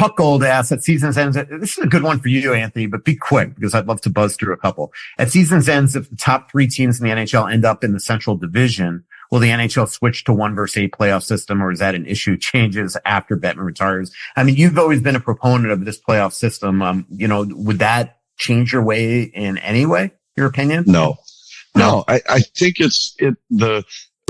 Puck Gold asks, at season's ends, this is a good one for you, Anthony, but be quick because I'd love to buzz through a couple. At season's ends, if the top 3 teams in the NHL end up in the Central Division, will the NHL switch to 1 versus 8 playoff system, or is that an issue changes after Bettman retires? I mean, you've always been a proponent of this playoff system. Would that change your way in any way, your opinion? No. I think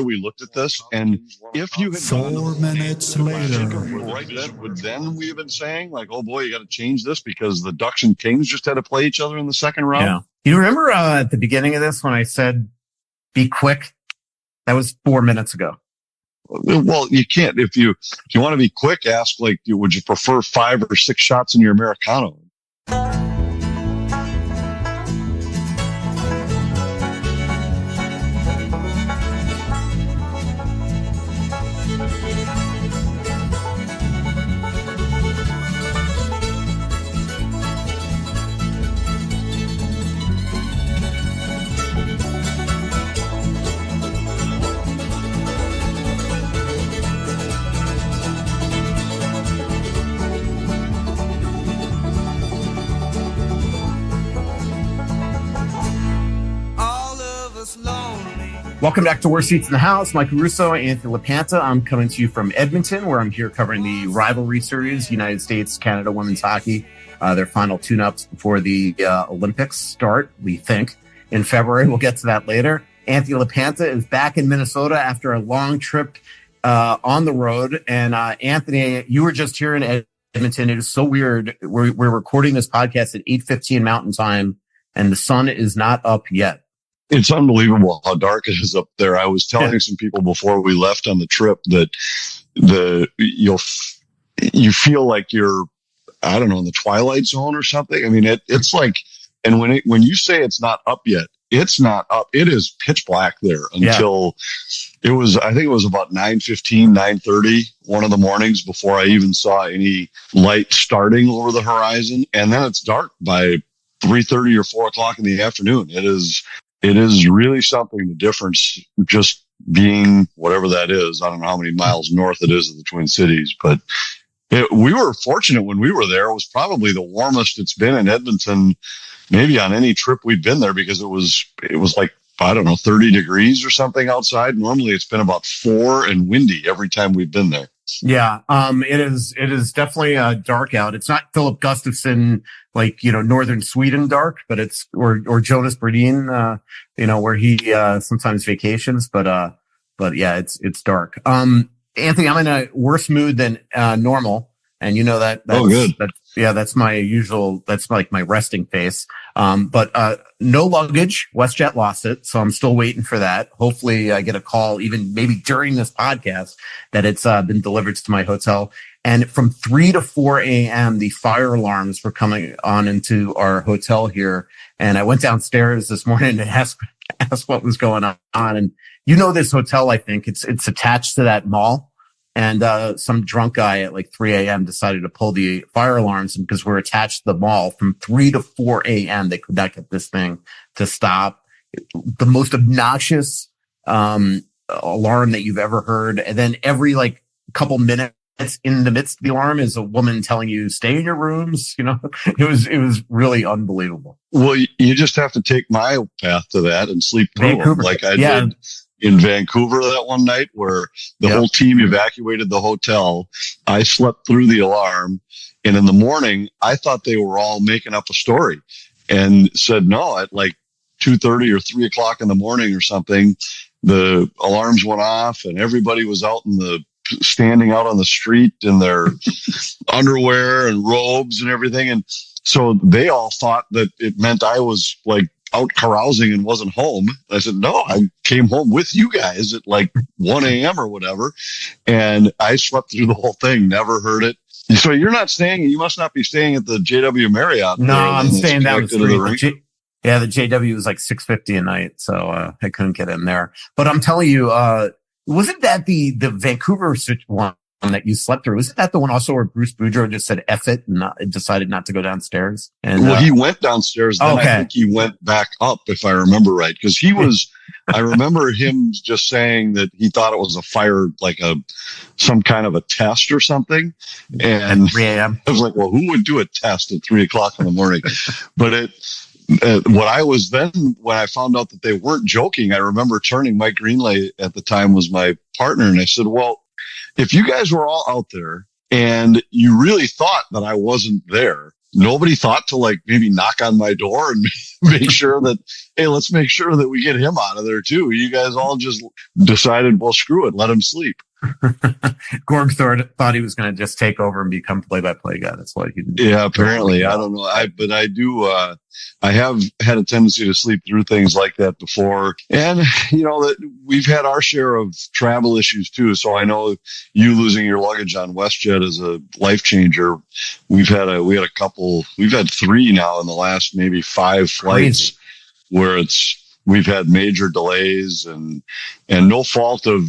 we looked at this, and if you had 4 minutes later, right then we have been saying like, oh boy, you got to change this because the Ducks and Kings just had to play each other in the second round. Yeah. You remember at the beginning of this when I said, be quick? That was 4 minutes ago. Well, you can't, if you want to be quick, ask like, would you prefer 5 or 6 shots in your Americano? Welcome back to Worst Seats in the House. Michael Russo, Anthony LaPanta. I'm coming to you from Edmonton, where I'm here covering the rivalry series, United States-Canada women's hockey, their final tune-ups before the Olympics start, we think, in February. We'll get to that later. Anthony LaPanta is back in Minnesota after a long trip on the road. And Anthony, you were just here in Edmonton. It is so weird. We're recording this podcast at 8:15 Mountain Time, and the sun is not up yet. It's unbelievable how dark it is up there. I was telling some people before we left on the trip that you feel like you're, I don't know, in the Twilight Zone or something. I mean, it's like, and when you say it's not up yet, it's not up. It is pitch black there until I think it was about 9:15, 9:30, one of the mornings before I even saw any light starting over the horizon. And then it's dark by 3:30 or 4 o'clock in the afternoon. It is really something, the difference just being whatever that is. I don't know how many miles north it is of the Twin Cities, but we were fortunate when we were there. It was probably the warmest it's been in Edmonton, maybe on any trip we'd been there, because it was like, I don't know, 30 degrees or something outside. Normally it's been about 4 and windy every time we've been there. Yeah. It is definitely dark out. It's not Philip Gustafson, like, northern Sweden dark, but it's, or Jonas Brodin, where he, sometimes vacations, but yeah, it's dark. Anthony, I'm in a worse mood than, normal. And that's good. That's my usual, that's like my resting face. But no luggage. WestJet lost it. So I'm still waiting for that. Hopefully I get a call even maybe during this podcast that it's been delivered to my hotel. And from 3 to 4 a.m., the fire alarms were coming on into our hotel here. And I went downstairs this morning and asked what was going on. And this hotel, I think it's attached to that mall. And some drunk guy at like 3 a.m. decided to pull the fire alarms because we're attached to the mall. From 3 to 4 a.m. they could not get this thing to stop. The most obnoxious alarm that you've ever heard. And then every like couple minutes in the midst of the alarm is a woman telling you, stay in your rooms. It was really unbelievable. Well, you just have to take my path to that and sleep through them like I did in Vancouver that one night, where the whole team evacuated the hotel. I slept through the alarm, and in the morning, I thought they were all making up a story, and said no, at like 2:30 or 3 o'clock in the morning or something, the alarms went off, and everybody was standing out on the street in their underwear and robes and everything. And so they all thought that it meant I was like out carousing and wasn't home. I said, no, I came home with you guys at like 1 a.m. or whatever. And I slept through the whole thing, never heard it. So you must not be staying at the JW Marriott. No, I'm staying down the street. The JW was like $650 a night. So I couldn't get in there. But I'm telling you, wasn't that the Vancouver one that you slept through? Wasn't that the one also where Bruce Boudreau just said F it and decided not to go downstairs? And he went downstairs. Then I think he went back up, if I remember right, because he was I remember him just saying that he thought it was a fire, like some kind of a test or something. And 3 a.m. I was like, well, who would do a test at 3:00 in the morning? But when I found out that they weren't joking, I remember turning. Mike Greenlay at the time was my partner. And I said, well, if you guys were all out there and you really thought that I wasn't there, nobody thought to like maybe knock on my door and make sure that, hey, let's make sure that we get him out of there too. You guys all just decided, well, screw it, let him sleep. Gorg thought he was going to just take over and become play-by-play guy. That's why he didn't. Yeah, apparently. I don't know. But I do, I have had a tendency to sleep through things like that before. And, that we've had our share of travel issues too. So I know you losing your luggage on WestJet is a life changer. We've had 3 now in the last maybe 5 flights. Crazy. Where we've had major delays and no fault of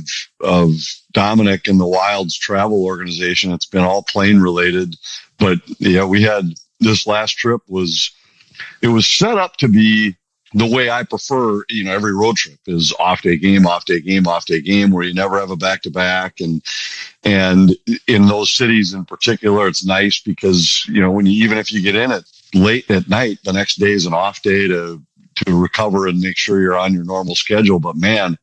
Dominic and the Wild's travel organization. It's been all plane related, but yeah, we had this last trip it was set up to be the way I prefer, every road trip is off day game, where you never have a back to back. And in those cities in particular, it's nice because, even if you get in it late at night, the next day is an off day to recover and make sure you're on your normal schedule. But man,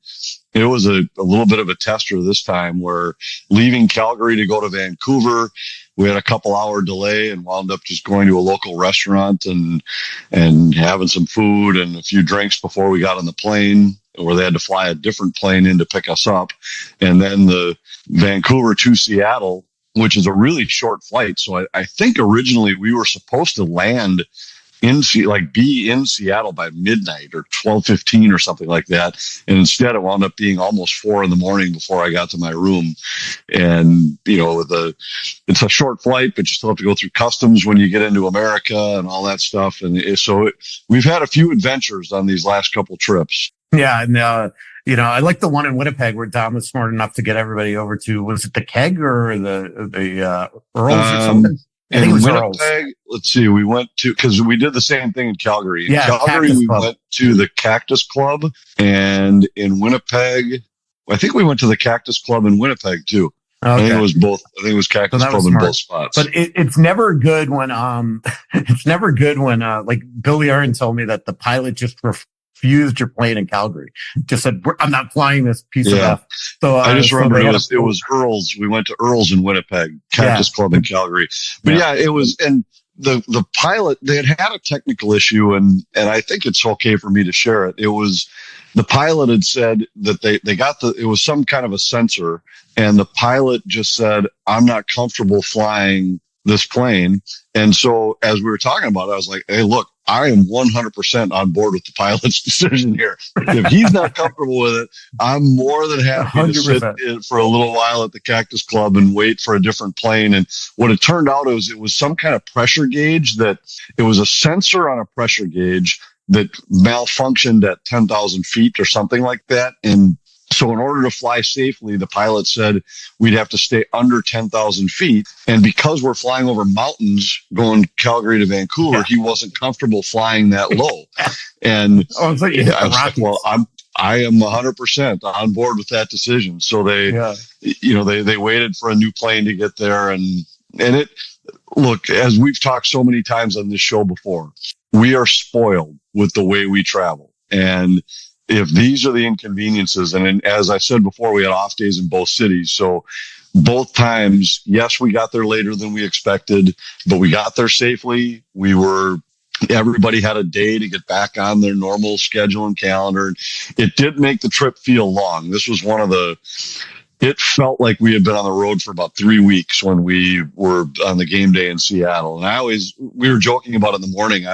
it was a little bit of a tester this time where leaving Calgary to go to Vancouver, we had a couple hour delay and wound up just going to a local restaurant and having some food and a few drinks before we got on the plane, where they had to fly a different plane in to pick us up. And then the Vancouver to Seattle, which is a really short flight. So I think originally we were supposed to land be in Seattle by midnight or 12:15 or something like that. And instead it wound up being almost 4 a.m. before I got to my room. And, it's a short flight, but you still have to go through customs when you get into America and all that stuff. And so we've had a few adventures on these last couple trips. Yeah. And, I like the one in Winnipeg where Dom was smart enough to get everybody over to, was it the Keg or the Earls or something? I think it was Winnipeg, let's see, we went to, because we did the same thing in Calgary. In Calgary, we went to the Cactus Club, and in Winnipeg, I think we went to the Cactus Club in Winnipeg too. Okay. I think it was both. I think it was Cactus Club in both spots. But it's never good when, like Billy Aaron told me that the pilot just refused your plane in Calgary. Just said, I'm not flying this piece of F. So I just remember it was Earls. We went to Earls in Winnipeg, Cactus Club in Calgary. But it was, and the pilot, they had a technical issue, and I think it's okay for me to share it. It was, the pilot had said that they got it was some kind of a sensor, and the pilot just said, I'm not comfortable flying this plane. And so as we were talking about it, I was like, hey, look, I am 100% on board with the pilot's decision here. If he's not comfortable with it, I'm more than happy 100%. To sit for a little while at the Cactus Club and wait for a different plane. And what it turned out it was some kind of pressure gauge it was a sensor on a pressure gauge that malfunctioned at 10,000 feet or something like that. And so in order to fly safely, the pilot said we'd have to stay under 10,000 feet. And because we're flying over mountains going Calgary to Vancouver, he wasn't comfortable flying that low. And I was like, well, I am 100% on board with that decision. So they waited for a new plane to get there. And look, as we've talked so many times on this show before, we are spoiled with the way we travel. And if these are the inconveniences, and as I said before, we had off days in both cities. So both times, yes, we got there later than we expected, but we got there safely. Everybody had a day to get back on their normal schedule and calendar. It did make the trip feel long. This was it felt like we had been on the road for about 3 weeks when we were on the game day in Seattle. And we were joking about it in the morning.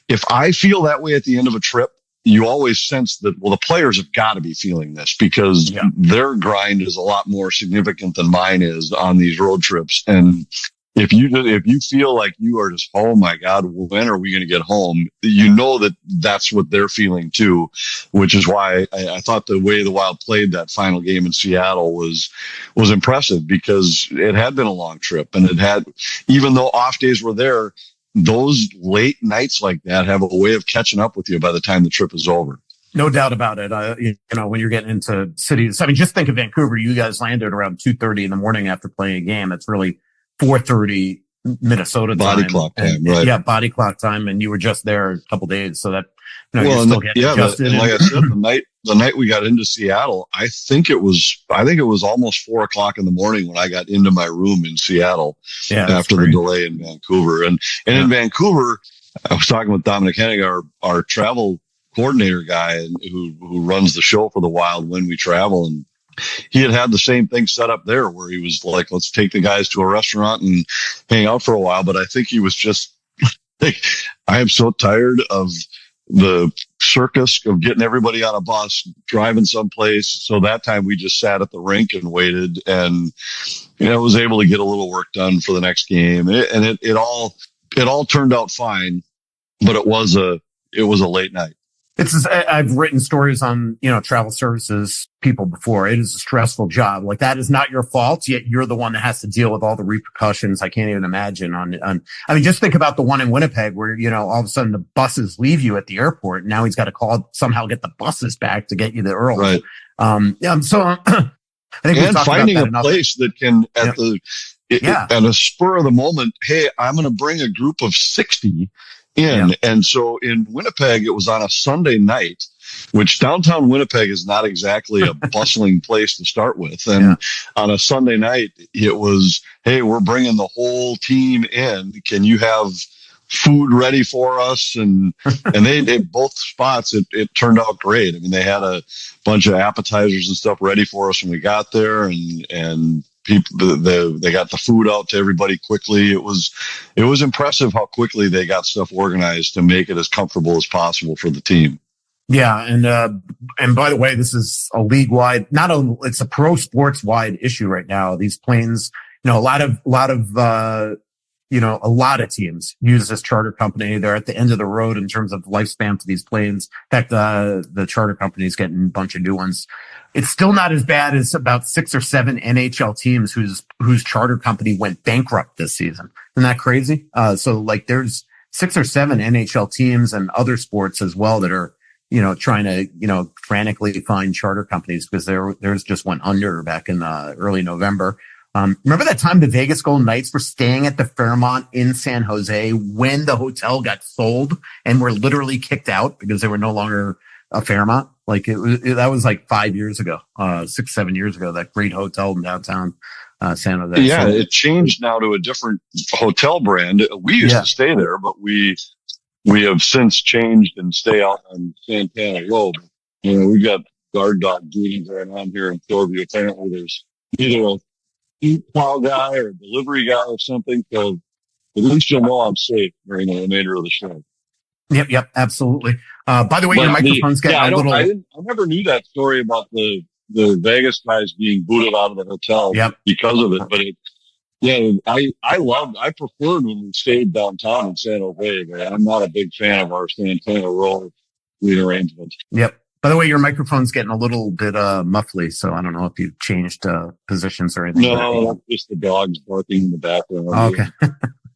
If I feel that way at the end of a trip, you always sense that, well, the players have got to be feeling this because their grind is a lot more significant than mine is on these road trips. And if you feel like you are just, oh my God, when are we going to get home? You know that's what they're feeling too, which is why I thought the way the Wild played that final game in Seattle was impressive, because it had been a long trip, and even though off days were there, those late nights like that have a way of catching up with you by the time the trip is over. No doubt about it. When you're getting into cities, I mean, just think of Vancouver. You guys landed around 2:30 in the morning after playing a game. It's really 4:30 Minnesota body time. clock time, and, right? Yeah, body clock time, and you were just there a couple days, so that you're Well, still getting adjusted. and like I said, the night we got into Seattle, I think it was almost 4:00 in the morning when I got into my room in Seattle after the delay in Vancouver. And in Vancouver, I was talking with Dominic Hennig, our travel coordinator guy who runs the show for the Wild when we travel. And he had the same thing set up there where he was like, let's take the guys to a restaurant and hang out for a while. But I think he was just like, I am so tired of the circus of getting everybody on a bus, driving someplace. So that time we just sat at the rink and waited, and was able to get a little work done for the next game. And it all turned out fine, but it was a late night. I've written stories on, travel services people before. It is a stressful job. Like, that is not your fault, yet you're the one that has to deal with all the repercussions. I can't even imagine I mean, just think about the one in Winnipeg where, all of a sudden the buses leave you at the airport. And now he's got to somehow get the buses back to get you there early. Right. So I think and finding a place that can at a spur of the moment, hey, I'm going to bring a group of 60 in. Yeah. And so in Winnipeg, it was on a Sunday night, which downtown Winnipeg is not exactly a bustling place to start with. And on a Sunday night, it was, hey, we're bringing the whole team in. Can you have food ready for us? And they both spots, it turned out great. I mean, they had a bunch of appetizers and stuff ready for us when we got there, and people, they got the food out to everybody quickly. It was impressive how quickly they got stuff organized to make it as comfortable as possible for the team. Yeah. And by the way, this is a league wide, it's a pro sports wide issue right now. These planes, a lot of teams use this charter company. They're at the end of the road in terms of lifespan for these planes. In fact, the charter company's getting a bunch of new ones. It's still not as bad as about 6 or 7 NHL teams whose charter company went bankrupt this season. Isn't that crazy? So like there's 6 or 7 NHL teams and other sports as well that are, trying to, frantically find charter companies because theirs just went under back in early November. Remember that time the Vegas Golden Knights were staying at the Fairmont in San Jose when the hotel got sold and were literally kicked out because they were no longer a Fairmont? Like that was like 5 years ago, 6, 7 years ago, that great hotel in downtown San Jose. Yeah, it changed now to a different hotel brand. We used to stay there, but we have since changed and stay out on Santana Road. We've got guard dog duty going on here in Shoreview. Apparently there's either a plow guy or a delivery guy or something. So at least you'll know I'm safe during the remainder of the show. Yep, absolutely. By the way, your microphone's getting a little. I never knew that story about the Vegas guys being booted out of the hotel because of it. But I preferred when we stayed downtown in San Jose. But I'm not a big fan of our Santana Row rearrangement. Yep. By the way, your microphone's getting a little bit muffly, so I don't know if you've changed positions or anything. No, just the dogs barking in the background. Okay.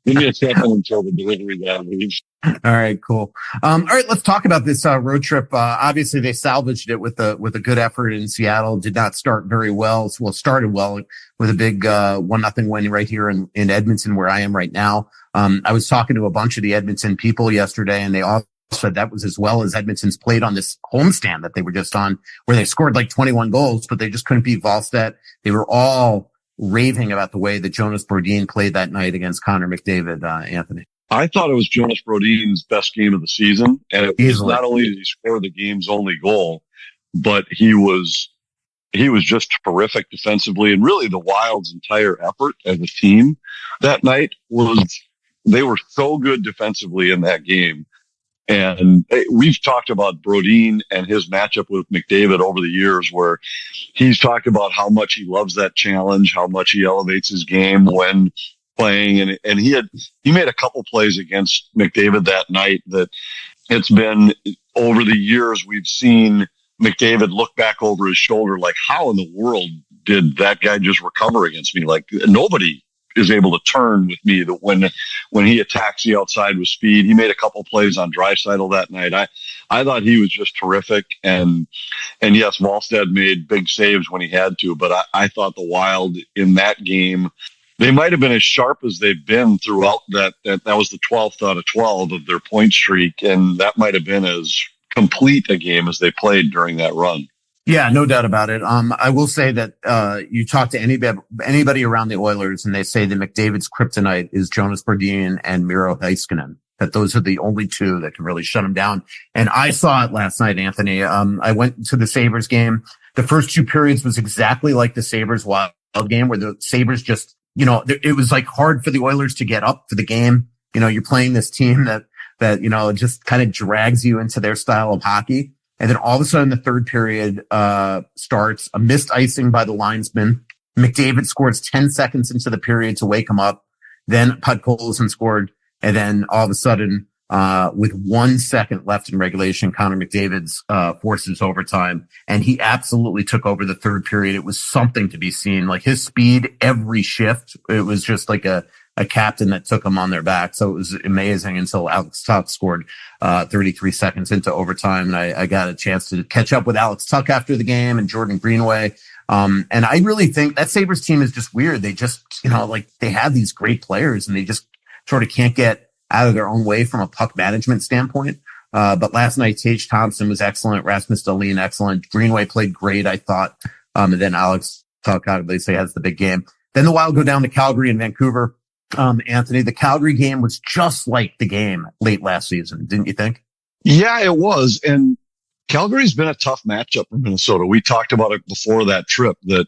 Give me a second until the delivery guy leaves. All right, cool. All right, let's talk about this road trip. Obviously, they salvaged it with a good effort in Seattle. Did not start very well. Well, started well with a big 1-0 win right here in Edmonton, where I am right now. I was talking to a bunch of the Edmonton people yesterday, and they all said that was as well as Edmonton's played on this homestand that they were just on, where they scored like 21 goals, but they just couldn't beat Volstead. They were all raving about the way that Jonas Brodin played that night against Connor McDavid, Anthony. I thought it was Jonas Brodin's best game of the season. And it was not only did he score the game's only goal, but he was just terrific defensively. And really the Wild's entire effort as a team that night they were so good defensively in that game. And we've talked about Brodin and his matchup with McDavid over the years, where he's talked about how much he loves that challenge, how much he elevates his game when playing. And he made a couple plays against McDavid that night that it's been over the years we've seen McDavid look back over his shoulder like, how in the world did that guy just recover against me? Like nobody is able to turn with me, that when he attacks the outside with speed. He made a couple plays on Draisaitl that night. I thought he was just terrific. And yes, Wallstedt made big saves when he had to, but I thought the Wild in that game, they might have been as sharp as they've been throughout that was the 12th out of 12 of their point streak. And that might have been as complete a game as they played during that run. Yeah, no doubt about it. I will say that, you talk to anybody around the Oilers and they say that McDavid's kryptonite is Jonas Brodin and Miro Heiskanen, that those are the only two that can really shut him down. And I saw it last night, Anthony. I went to the Sabres game. The first two periods was exactly like the Sabres Wild game, where the Sabres just, it was like hard for the Oilers to get up for the game. You're playing this team that, just kind of drags you into their style of hockey. And then all of a sudden the third period, starts, a missed icing by the linesman. McDavid scores 10 seconds into the period to wake him up. Then Podkolzin scored. And then all of a sudden, with 1 second left in regulation, Connor McDavid's, forces overtime. And he absolutely took over the third period. It was something to be seen. Like his speed, every shift, it was just like a captain that took him on their back. So it was amazing until Alex Tuck scored 33 seconds into overtime. And I got a chance to catch up with Alex Tuck after the game and Jordan Greenway. And I really think that Sabres team is just weird. They just, they have these great players and they just sort of can't get out of their own way from a puck management standpoint. But last night, Tage Thompson was excellent. Rasmus Dahlin, excellent. Greenway played great, I thought. And then Alex Tuck, obviously, has the big game. Then the Wild go down to Calgary and Vancouver. Anthony, the Calgary game was just like the game late last season, didn't you think? Yeah, it was. And Calgary's been a tough matchup for Minnesota. We talked about it before that trip, that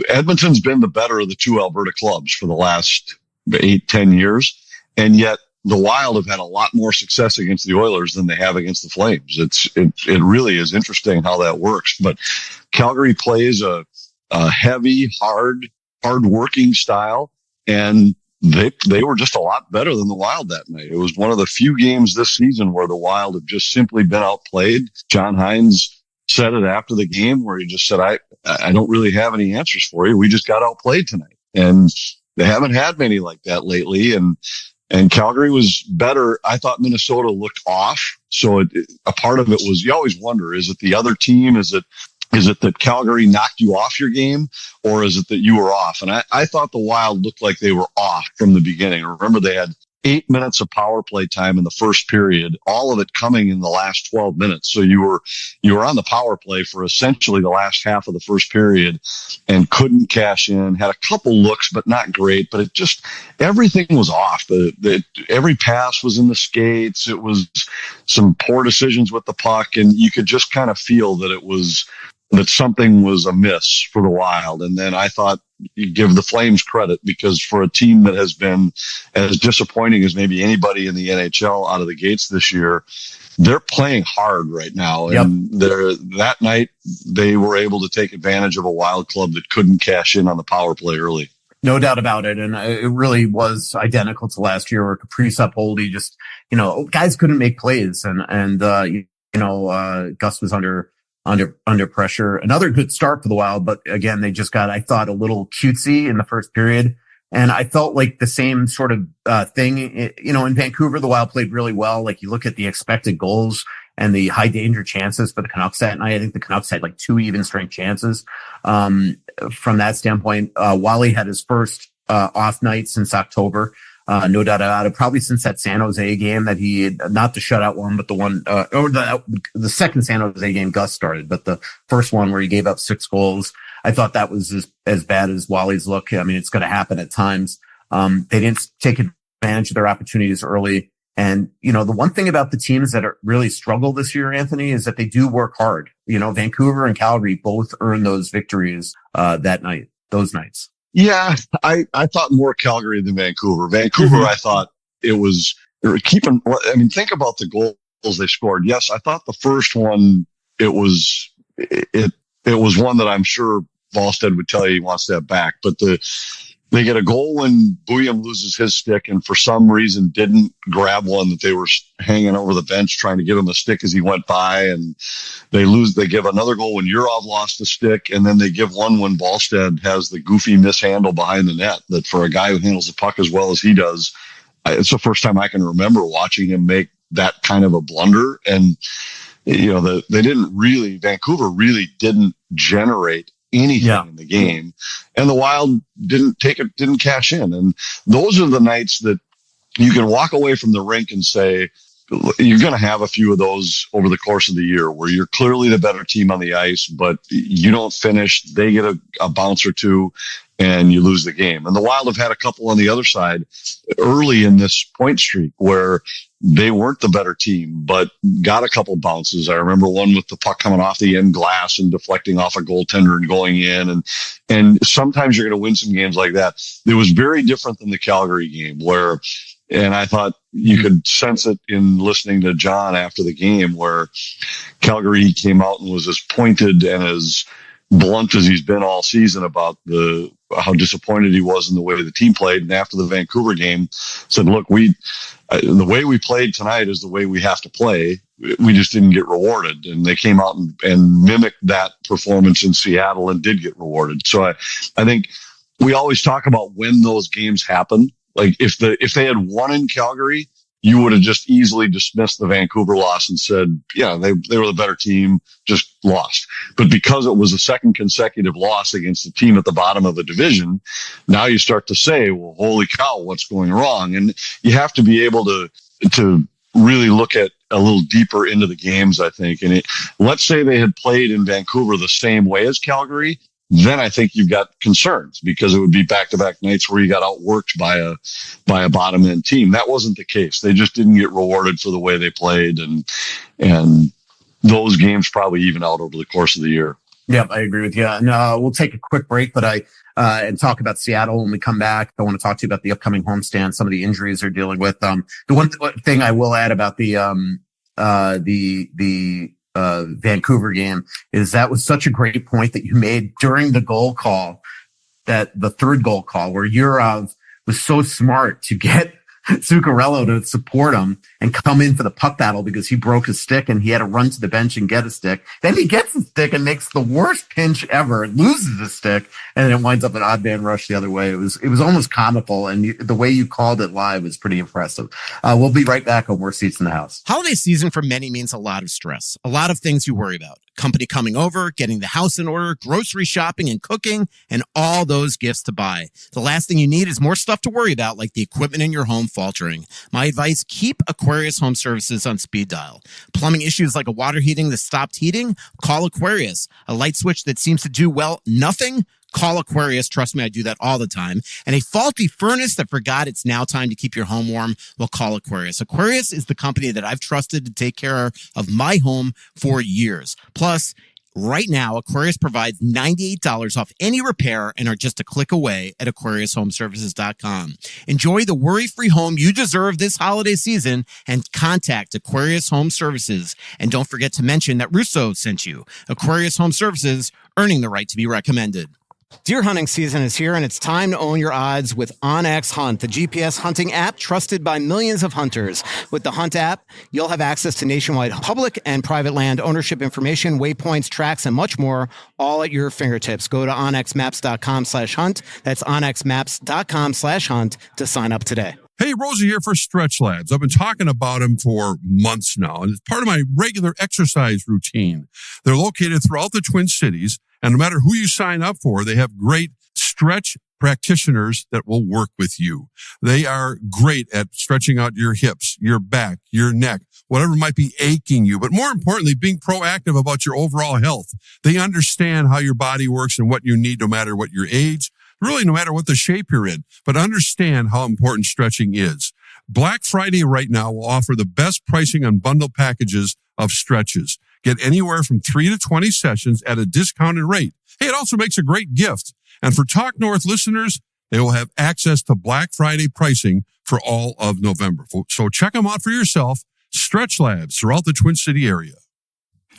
Edmonton's been the better of the two Alberta clubs for the last 8-10 years. And yet the Wild have had a lot more success against the Oilers than they have against the Flames. It really is interesting how that works. But Calgary plays a heavy, hard working style. And they were just a lot better than the Wild that night. It was one of the few games this season where the Wild have just simply been outplayed. John Hines said it after the game, where he just said, I don't really have any answers for you. We just got outplayed tonight. And they haven't had many like that lately. And Calgary was better. I thought Minnesota looked off. So a part of it was, you always wonder, is it the other team? Is it that Calgary knocked you off your game, or is it that you were off? And I thought the Wild looked like they were off from the beginning. Remember, they had 8 minutes of power play time in the first period, all of it coming in the last 12 minutes. So you were on the power play for essentially the last half of the first period and couldn't cash in, had a couple looks, but not great. But everything was off. Every pass was in the skates. It was some poor decisions with the puck, and you could just kind of feel that something was amiss for the Wild. And then I thought you give the Flames credit, because for a team that has been as disappointing as maybe anybody in the NHL out of the gates this year, they're playing hard right now. And that night they were able to take advantage of a Wild club that couldn't cash in on the power play early. No doubt about it. And it really was identical to last year, where Kaprizov, Oldie, just, guys couldn't make plays. And Gus was under pressure. Another good start for the Wild, but again, they just got, I thought, a little cutesy in the first period. And I felt like the same sort of thing, in Vancouver, the Wild played really well. Like, you look at the expected goals and the high danger chances for the Canucks that night. I think the Canucks had like 2 even strength chances. From that standpoint, Wally had his first off night since October. No doubt about it. Probably since that San Jose game that he had, not the shutout one, but the one, or the second San Jose game Gus started, but the first one where he gave up 6 goals. I thought that was as bad as Wally's look. I mean, it's going to happen at times. They didn't take advantage of their opportunities early. And, the one thing about the teams that are really struggle this year, Anthony, is that they do work hard. Vancouver and Calgary both earned those victories, those nights. Yeah, I thought more Calgary than Vancouver. Vancouver, I thought it was think about the goals they scored. Yes, I thought the first one, it was one that I'm sure Wallstedt would tell you he wants that back. But They get a goal when Booyam loses his stick and for some reason didn't grab one that they were hanging over the bench trying to give him a stick as he went by. And they lose. They give another goal when Urov lost the stick. And then they give one when Ballstead has the goofy mishandle behind the net that for a guy who handles the puck as well as he does, it's the first time I can remember watching him make that kind of a blunder. And, Vancouver really didn't generate anything in the game, and the Wild didn't cash in. And those are the nights that you can walk away from the rink and say, you're going to have a few of those over the course of the year where you're clearly the better team on the ice, but you don't finish. They get a bounce or two and you lose the game. And the Wild have had a couple on the other side early in this point streak where they weren't the better team, but got a couple bounces. I remember one with the puck coming off the end glass and deflecting off a goaltender and going in. And sometimes you're going to win some games like that. It was very different than the Calgary game where, and I thought you could sense it in listening to John after the game where Calgary came out and was as pointed and as blunt as he's been all season about how disappointed he was in the way the team played. And after the Vancouver game said, look, the way we played tonight is the way we have to play. We just didn't get rewarded. And they came out and mimicked that performance in Seattle and did get rewarded. So I think we always talk about when those games happen. Like if they had won in Calgary, you would have just easily dismissed the Vancouver loss and said, yeah, they were the better team, just lost. But because it was a second consecutive loss against a team at the bottom of the division, now you start to say, well, holy cow, what's going wrong? And you have to be able to really look at a little deeper into the games, I think. And let's say they had played in Vancouver the same way as Calgary, then I think you've got concerns because it would be back-to-back nights where you got outworked by a bottom-end team. That wasn't the case. They just didn't get rewarded for the way they played, and those games probably even out over the course of the year. Yep, I agree with you. And we'll take a quick break, but and talk about Seattle when we come back. I want to talk to you about the upcoming homestand, some of the injuries they're dealing with. The one thing I will add about the Vancouver game is that was such a great point that you made during the goal call, that the third goal call where Urov was so smart to get Zuccarello to support him and come in for the puck battle because he broke his stick and he had to run to the bench and get a stick. Then he gets the stick and makes the worst pinch ever, loses the stick, and then it winds up an odd man rush the other way. It was almost comical, and the way you called it live was pretty impressive. We'll be right back on More Seats in the House. Holiday season for many means a lot of stress, a lot of things you worry about. Company coming over, getting the house in order, grocery shopping and cooking, and all those gifts to buy. The last thing you need is more stuff to worry about, like the equipment in your home faltering. My advice, keep Aquarius Home Services on speed dial. Plumbing issues like a water heating that stopped heating? Call Aquarius. A light switch that seems to do, well, nothing? Call Aquarius. Trust me, I do that all the time. And a faulty furnace that forgot it's now time to keep your home warm? Well, call Aquarius. Aquarius is the company that I've trusted to take care of my home for years. Plus, right now, Aquarius provides $98 off any repair and are just a click away at AquariusHomeservices.com. Enjoy the worry-free home you deserve this holiday season and contact Aquarius Home Services. And don't forget to mention that Russo sent you. Aquarius Home Services, earning the right to be recommended. Deer hunting season is here, and it's time to own your odds with OnX Hunt, the GPS hunting app trusted by millions of hunters. With the Hunt app, you'll have access to nationwide public and private land ownership information, waypoints, tracks, and much more, all at your fingertips. Go to onxmaps.com/hunt. That's onxmaps.com/hunt to sign up today. Hey, Rosie here for Stretch Labs. I've been talking about them for months now, and it's part of my regular exercise routine. They're located throughout the Twin Cities, and no matter who you sign up for, they have great stretch practitioners that will work with you. They are great at stretching out your hips, your back, your neck, whatever might be aching you, but more importantly, being proactive about your overall health. They understand how your body works and what you need, no matter what your age, really no matter what the shape you're in, but understand how important stretching is. Black Friday right now will offer the best pricing on bundle packages of stretches. Get anywhere from 3 to 20 sessions at a discounted rate. Hey, it also makes a great gift. And for Talk North listeners, they will have access to Black Friday pricing for all of November. So check them out for yourself. Stretch Labs throughout the Twin City area.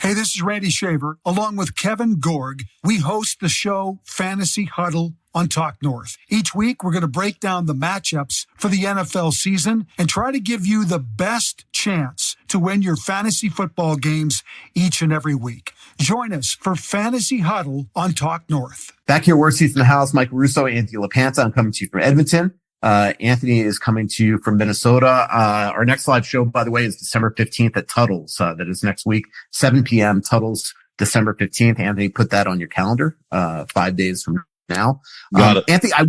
Hey, this is Randy Shaver. Along with Kevin Gorg, we host the show Fantasy Huddle on Talk North. Each week, we're going to break down the matchups for the NFL season and try to give you the best chance to win your fantasy football games each and every week. Join us for Fantasy Huddle on Talk North. Back here, WSITH in the house, Mike Russo, Anthony LaPanta. I'm coming to you from Edmonton. Anthony is coming to you from Minnesota. Our next live show, by the way, is December 15th at Tuttle's. That is next week, 7 p.m. Tuttle's, December 15th. Anthony, put that on your calendar, 5 days from now. Got it. Anthony, all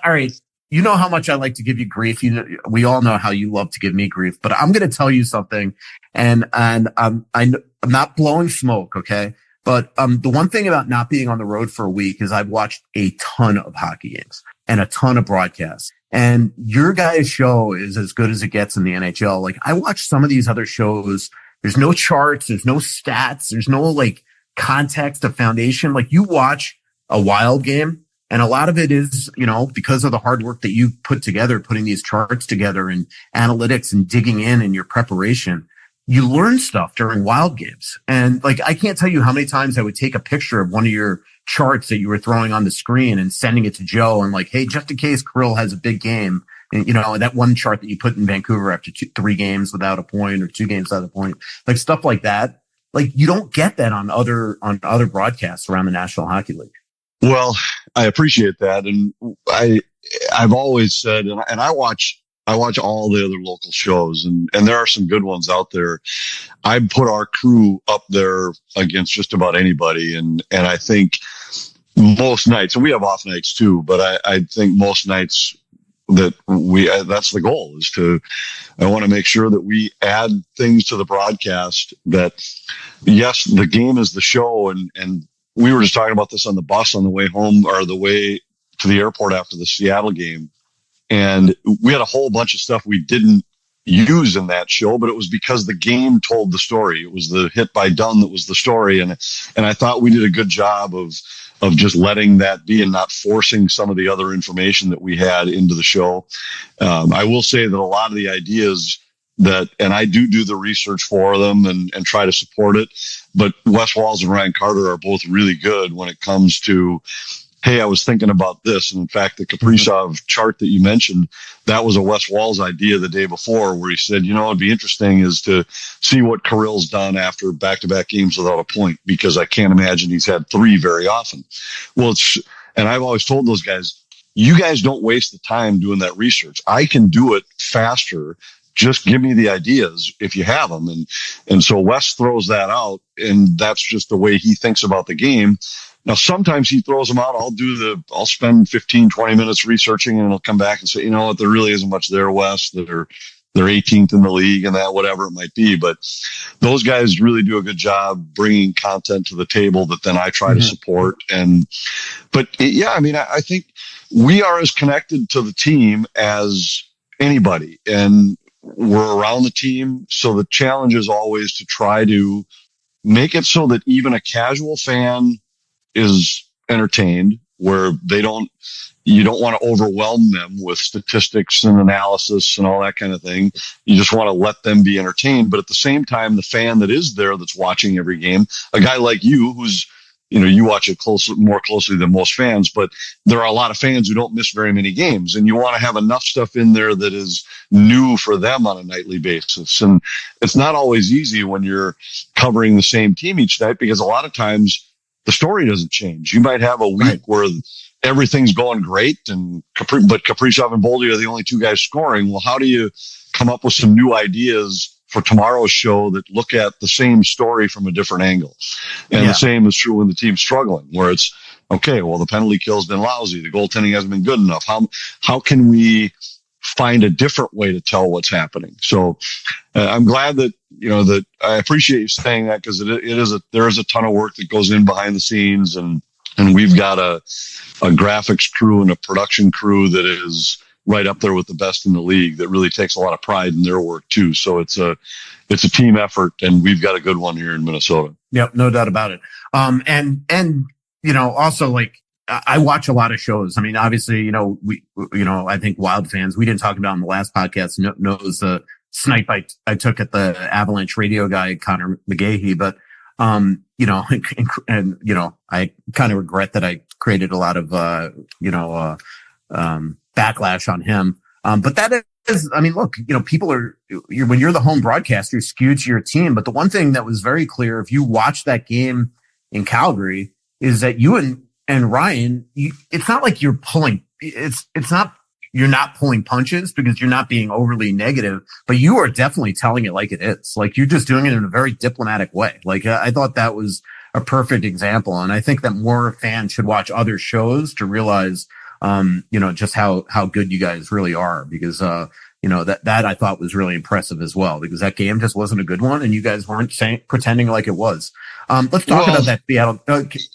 right. You know how much I like to give you grief. We all know how you love to give me grief, but I'm going to tell you something, and I'm not blowing smoke. Okay. But, the one thing about not being on the road for a week is I've watched a ton of hockey games and a ton of broadcasts. And your guys' show is as good as it gets in the NHL. Like, I watch some of these other shows. There's no charts. There's no stats. There's no like context of foundation. Like, you watch a Wild game, and a lot of it is, because of the hard work that you put together, putting these charts together and analytics and digging in your preparation. You learn stuff during Wild games. And like, I can't tell you how many times I would take a picture of one of your charts that you were throwing on the screen and sending it to Joe and like, hey, just in case Kirill has a big game, and that one chart that you put in Vancouver after 3 games without a point or 2 games without a point, like stuff like that. Like, you don't get that on other broadcasts around the National Hockey League. Well, I appreciate that. And I've always said, and I watch all the other local shows, and there are some good ones out there. I put our crew up there against just about anybody. And I think most nights, and we have off nights too, but I think most nights that that's the goal, is I want to make sure that we add things to the broadcast that, yes, the game is the show. And we were just talking about this on the bus on the way home, or the way to the airport after the Seattle game. And we had a whole bunch of stuff we didn't use in that show, but it was because the game told the story. It was the hit by Dunn that was the story. And I thought we did a good job of just letting that be and not forcing some of the other information that we had into the show. I will say that a lot of the ideas and I do the research for them and try to support it, but Wes Walz and Ryan Carter are both really good when it comes to, hey, I was thinking about this. And in fact, the Kaprizov chart that you mentioned, that was a Wes Walz idea the day before, where he said, it'd be interesting is to see what Kirill's done after back-to-back games without a point, because I can't imagine he's had 3 very often. Well, and I've always told those guys, you guys don't waste the time doing that research. I can do it faster. Just give me the ideas if you have them. And so Wes throws that out, and that's just the way he thinks about the game. Now, sometimes he throws them out. I'll spend 15, 20 minutes researching, and he'll come back and say, you know what, there really isn't much there, Wes. They're 18th in the league and that, whatever it might be. But those guys really do a good job bringing content to the table that then I try to support. I think we are as connected to the team as anybody, and we're around the team. So the challenge is always to try to make it so that even a casual fan is entertained, where you don't want to overwhelm them with statistics and analysis and all that kind of thing. You just want to let them be entertained. But at the same time, the fan that is there, that's watching every game, a guy like you, who's, you watch it more closely than most fans, but there are a lot of fans who don't miss very many games, and you want to have enough stuff in there that is new for them on a nightly basis. And it's not always easy when you're covering the same team each night, because a lot of times the story doesn't change. You might have a week where everything's going great, but Kaprizov and Boldy are the only 2 guys scoring. Well, how do you come up with some new ideas for tomorrow's show that look at the same story from a different angle? And the same is true when the team's struggling, where it's, okay, well, the penalty kill's been lousy. The goaltending hasn't been good enough. How can we find a different way to tell what's happening? So I'm glad that, that I appreciate you saying that, because there is a ton of work that goes in behind the scenes, and we've got a graphics crew and a production crew that is right up there with the best in the league, that really takes a lot of pride in their work too. So it's a team effort, and we've got a good one here in Minnesota. Yep. No doubt about it. Also, like, I watch a lot of shows. I mean, obviously, I think Wild fans, we didn't talk about in the last podcast, knows the snipe I took at the Avalanche radio guy, Connor McGahey, but You know, and, you know, I kind of regret that I created a lot of, backlash on him. But that is, I mean, look, you know, people when you're the home broadcaster, you're skewed to your team. But the one thing that was very clear, if you watch that game in Calgary, is that you and Ryan, it's not like you're pulling, you're not pulling punches because you're not being overly negative, but you are definitely telling it like it is. Like, you're just doing it in a very diplomatic way. Like, I thought that was a perfect example. And I think that more fans should watch other shows to realize, you know, just how good you guys really are, because, you know, that I thought was really impressive as well, because that game just wasn't a good one and you guys weren't pretending like it was. Let's talk about that Seattle.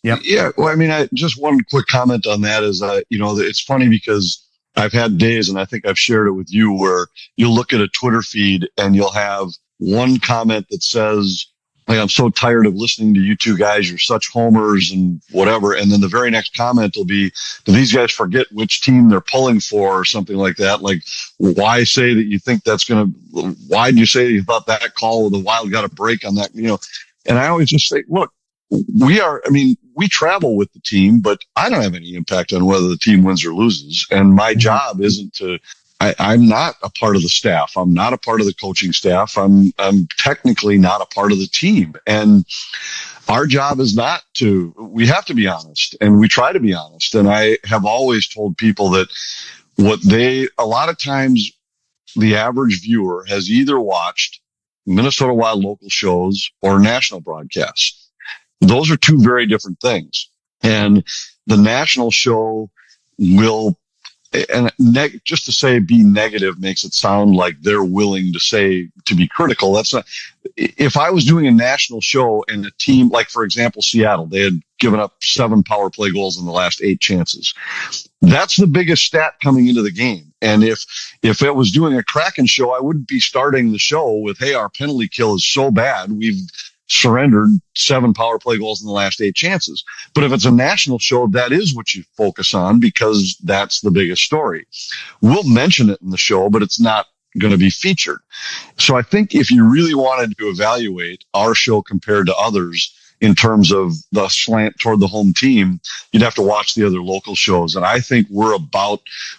Yeah. Well, I mean, just one quick comment on that is, you know, it's funny because I've had days, and I think I've shared it with you, where you'll look at a Twitter feed and you'll have one comment that says, like, I'm so tired of listening to you two guys. You're such homers and whatever. And then the very next comment will be, do these guys forget which team they're pulling for, or something like that? Like, why say that you think that's going to, why did you say that you thought that call with the Wild got a break on that? You know, and I always just say, look, we travel with the team, but I don't have any impact on whether the team wins or loses. And my job isn't to, I'm not a part of the staff. I'm not a part of the coaching staff. I'm technically not a part of the team. And our job is not to, we have to be honest, and we try to be honest. And I have always told people that a lot of times the average viewer has either watched Minnesota Wild local shows or national broadcasts. Those are two very different things. And the national show will, and just to say be negative makes it sound like they're willing to be critical. That's not, if I was doing a national show and a team, like, for example, Seattle, they had given up 7 power play goals in the last 8 chances. That's the biggest stat coming into the game. And if it was doing a Kraken show, I wouldn't be starting the show with, hey, our penalty kill is so bad, we've surrendered 7 power play goals in the last 8 chances. But if it's a national show, that is what you focus on, because that's the biggest story. We'll mention it in the show, but it's not going to be featured. So I think if you really wanted to evaluate our show compared to others in terms of the slant toward the home team, you'd have to watch the other local shows. And I think we're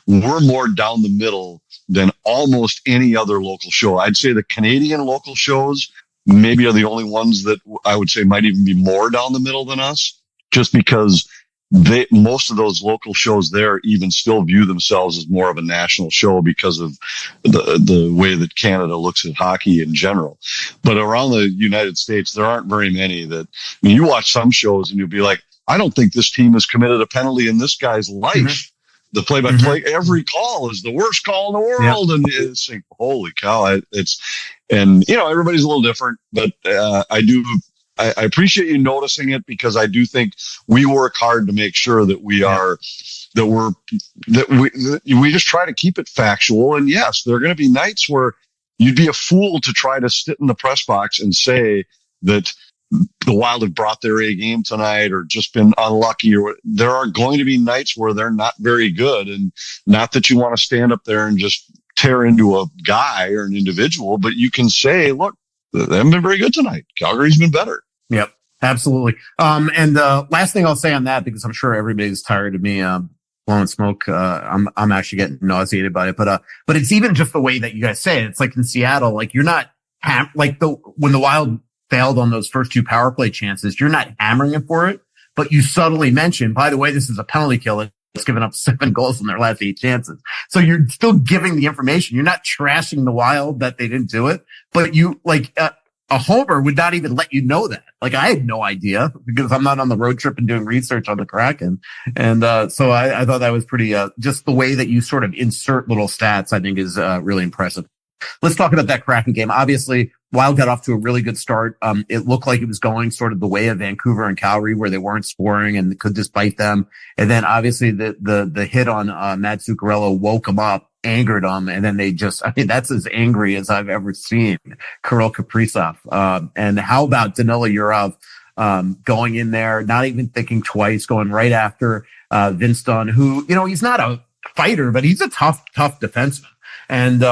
more down the middle than almost any other local show. I'd say the Canadian local shows maybe are the only ones that I would say might even be more down the middle than us, just because most of those local shows there even still view themselves as more of a national show because of the way that Canada looks at hockey in general. But around the United States, there aren't very many that, I mean, you watch some shows and you'll be like, I don't think this team has committed a penalty in this guy's life. Mm-hmm. The play-by-play, every call is the worst call in the world. Yep. And it's like, holy cow. And you know, everybody's a little different, but I appreciate you noticing it, because I do think we work hard to make sure that we just try to keep it factual. And yes, there are going to be nights where you'd be a fool to try to sit in the press box and say that the Wild have brought their A game tonight or just been unlucky, or there are going to be nights where they're not very good. And not that you want to stand up there and just tear into a guy or an individual, but you can say, look, they haven't been very good tonight. Calgary's been better. Yep, absolutely. And last thing I'll say on that, because I'm sure everybody's tired of me blowing smoke. I'm actually getting nauseated by it, but it's even just the way that you guys say it. It's like in Seattle, like you're not when the Wild failed on those first 2 power play chances, you're not hammering it for it, but you subtly mention, by the way, this is a penalty kill that's given up 7 goals in their last 8 chances. So you're still giving the information. You're not trashing the Wild that they didn't do it, but you a homer would not even let you know that. Like, I had no idea because I'm not on the road trip and doing research on the Kraken. And so I thought that was pretty, just the way that you sort of insert little stats, I think is really impressive. Let's talk about that Kraken game. Obviously, Wild got off to a really good start. It looked like it was going sort of the way of Vancouver and Calgary, where they weren't scoring and could just bite them. And then obviously the hit on Matt Zuccarello woke him up, angered him, and then that's as angry as I've ever seen Kirill Kaprizov. And how about Danila Yurov going in there, not even thinking twice, going right after Vince Dunn, who, you know, he's not a fighter, but he's a tough defenseman. And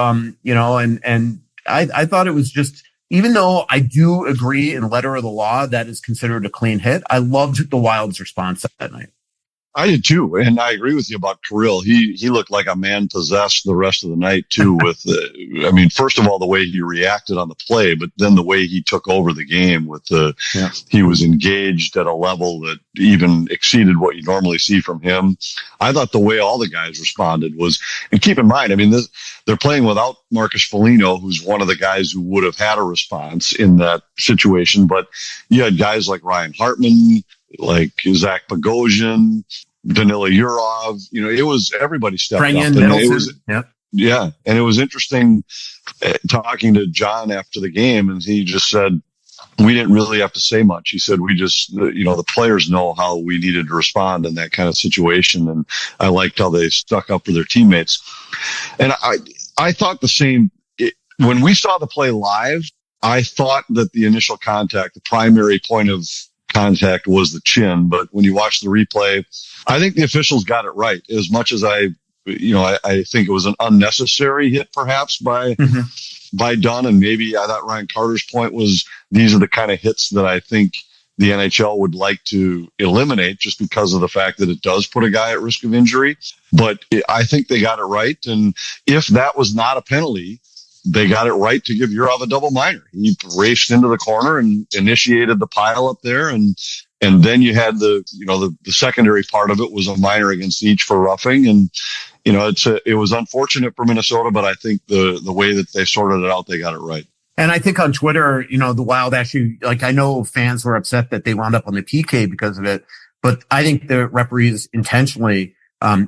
I thought it was just, even though I do agree in letter of the law that is considered a clean hit, I loved the Wild's response that night. I did too, and I agree with you about Kirill. He looked like a man possessed the rest of the night too. First of all, the way he reacted on the play, but then the way he took over the game he was engaged at a level that even exceeded what you normally see from him. I thought the way all the guys responded was, and keep in mind, they're playing without Marcus Foligno, who's one of the guys who would have had a response in that situation, but you had guys like Ryan Hartman, like Zach Bogosian, Danila Yurov, it was everybody stepped up. And it was interesting talking to John after the game, and he just said, we didn't really have to say much. He said, we just, the players know how we needed to respond in that kind of situation. And I liked how they stuck up for their teammates. And I thought the same. When we saw the play live, I thought that the initial contact, the primary point of contact was the chin, but when you watch the replay, I think the officials got it right. As much as I think it was an unnecessary hit perhaps by Dunn, and maybe I thought Ryan Carter's point was these are the kind of hits that I think the NHL would like to eliminate just because of the fact that it does put a guy at risk of injury. But I think they got it right, and if that was not a penalty, they got it right to give Yurov a double minor. He raced into the corner and initiated the pile up there. And then you had the secondary part of it was a minor against each for roughing. And, it was unfortunate for Minnesota, but I think the way that they sorted it out, they got it right. And I think on Twitter, the Wild actually, I know fans were upset that they wound up on the PK because of it, but I think the referees intentionally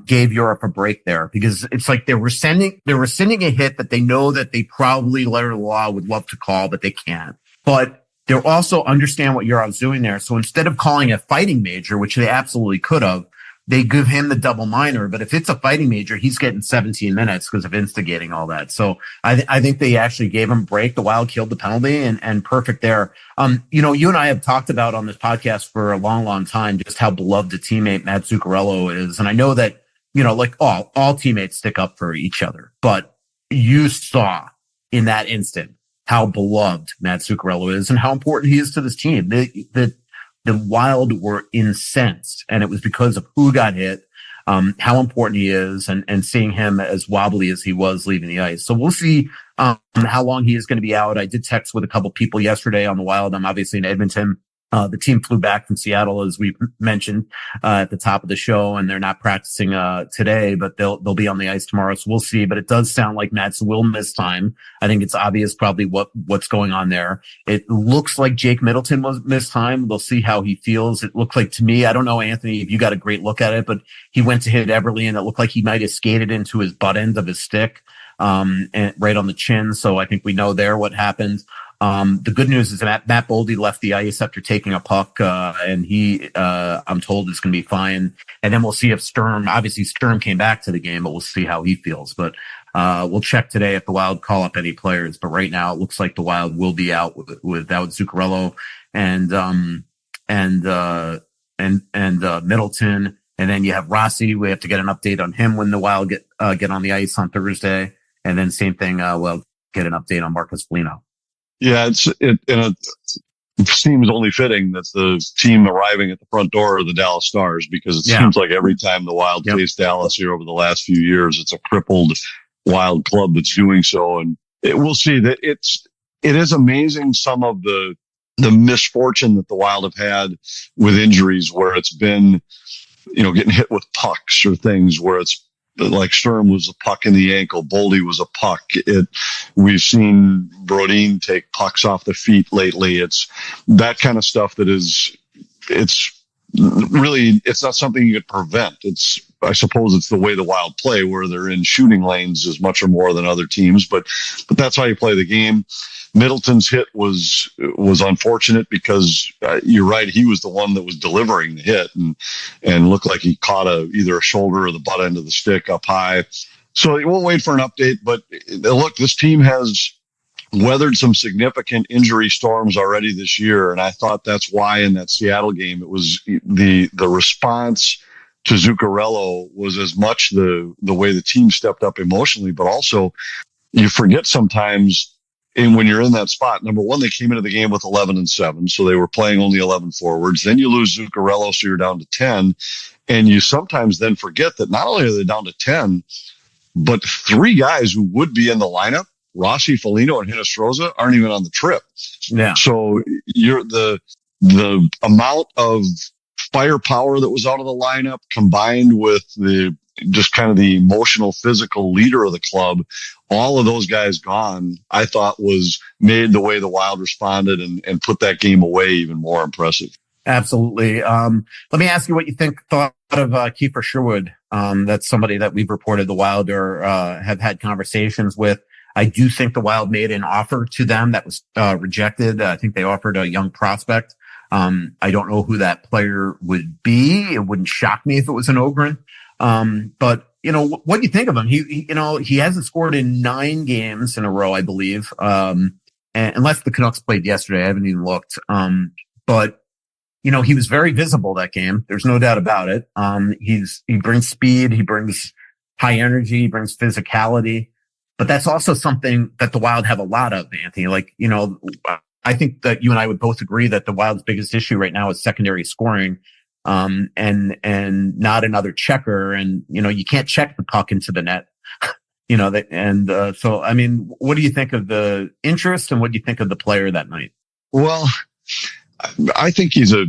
gave Europe a break there, because it's like they were sending a hit that they know that they probably letter of the law would love to call, but they can't. But they also understand what Eurov's doing there. So instead of calling a fighting major, which they absolutely could have, they give him the double minor. But if it's a fighting major, he's getting 17 minutes because of instigating all that. So I think they actually gave him a break. The Wild killed the penalty and perfect there. You and I have talked about on this podcast for a long, long time just how beloved a teammate Matt Zuccarello is. And I know that, all teammates stick up for each other, but you saw in that instant how beloved Matt Zuccarello is and how important he is to this team. The Wild were incensed, and it was because of who got hit, how important he is, and seeing him as wobbly as he was leaving the ice. So we'll see how long he is going to be out. I did text with a couple people yesterday on the Wild. I'm obviously in Edmonton. The team flew back from Seattle, as we mentioned at the top of the show, and they're not practicing today, but they'll be on the ice tomorrow. So we'll see. But it does sound like Mats will miss time. I think it's obvious probably what's going on there. It looks like Jake Middleton was missed time. We'll see how he feels. It looked like to me, I don't know, Anthony, if you got a great look at it, but he went to hit Everly, and it looked like he might have skated into his butt end of his stick, and right on the chin. So I think we know there what happened. The good news is that Matt Boldy left the ice after taking a puck, and he, I'm told, is going to be fine. And then we'll see if Sturm came back to the game, but we'll see how he feels. But we'll check today if the Wild call up any players. But right now, it looks like the Wild will be out without Zuccarello and Middleton. And then you have Rossi. We have to get an update on him when the Wild get on the ice on Thursday. And then same thing, we'll get an update on Marcus Foligno. Yeah, it seems only fitting that the team arriving at the front door are the Dallas Stars, because it seems like every time the Wild face Dallas here over the last few years, it's a crippled Wild club that's doing so. And we'll see that it is amazing some of the misfortune that the Wild have had with injuries, where it's been, getting hit with pucks or things where it's like Sturm was a puck in the ankle. Boldy was a puck. We've seen Brodin take pucks off the feet lately. It's that kind of stuff that it's not something you could prevent. I suppose it's the way the Wild play, where they're in shooting lanes as much or more than other teams, but that's how you play the game. Middleton's hit was unfortunate because you're right. He was the one that was delivering the hit and looked like he caught either a shoulder or the butt end of the stick up high. So we'll wait for an update, but look, this team has weathered some significant injury storms already this year. And I thought that's why in that Seattle game, it was the response to Zuccarello was as much the way the team stepped up emotionally, but also you forget sometimes and when you're in that spot, number one, they came into the game with 11-7, so they were playing only 11 forwards. Then you lose Zuccarello, so you're down to 10. And you sometimes then forget that not only are they down to 10, but three guys who would be in the lineup, Rossi, Foligno, and Hinostroza, aren't even on the trip. Yeah. So you're the amount of firepower that was out of the lineup combined with the just kind of the emotional, physical leader of the club, all of those guys gone, I thought was made the way the Wild responded and put that game away even more impressive. Absolutely. Let me ask you what you thought of Kiefer Sherwood. That's somebody that we've reported the Wild have had conversations with. I do think the Wild made an offer to them that was rejected. I think they offered a young prospect. I don't know who that player would be. It wouldn't shock me if it was an Ogren. But what do you think of him? He hasn't scored in 9 games in a row, I believe. And unless the Canucks played yesterday, I haven't even looked. But he was very visible that game. There's no doubt about it. He brings speed. He brings high energy. He brings physicality. But that's also something that the Wild have a lot of, Anthony. I think that you and I would both agree that the Wild's biggest issue right now is secondary scoring, and not another checker. And, you can't check the puck into the net, so, I mean, what do you think of the interest and what do you think of the player that night? Well, I think he's a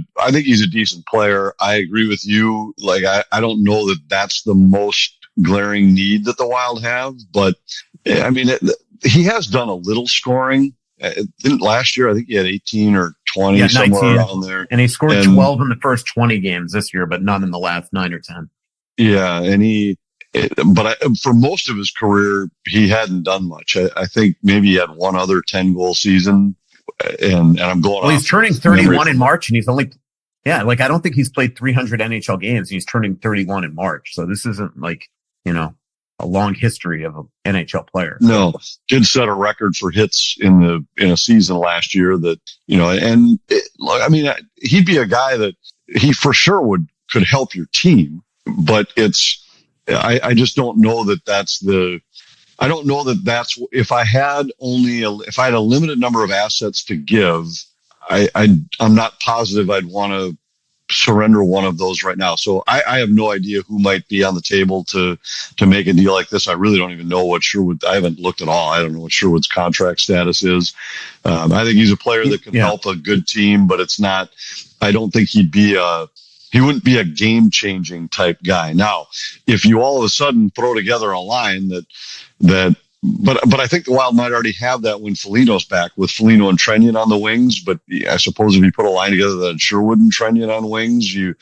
decent player. I agree with you. I don't know that that's the most glaring need that the Wild have, but I mean, he has done a little scoring. Didn't last year? I think he had 18 or 20, somewhere around there. And he scored 12 in the first 20 games this year, but none in the last 9 or 10. Yeah. For most of his career, he hadn't done much. I think maybe he had one other 10-goal season. And I'm going. Well, he's turning 31 in March, and he's only, I don't think he's played 300 NHL games. He's turning 31 in March, so this isn't a long history of an NHL player. No, did set a record for hits in a season last year that he'd be a guy that he for sure could help your team, but I just don't know that that's if I had a limited number of assets to give, I'm not positive I'd want to surrender one of those right now. So I have no idea who might be on the table to make a deal like this. I really don't even know what Sherwood, I haven't looked at all. I don't know what Sherwood's contract status is. I think he's a player that can help a good team, but I don't think he wouldn't be a game changing type guy. Now, if you all of a sudden throw together a line but I think the Wild might already have that when Foligno's back, with Foligno and Trenyon on the wings. But I suppose if you put a line together that Sherwood and Trenyon on wings, you'd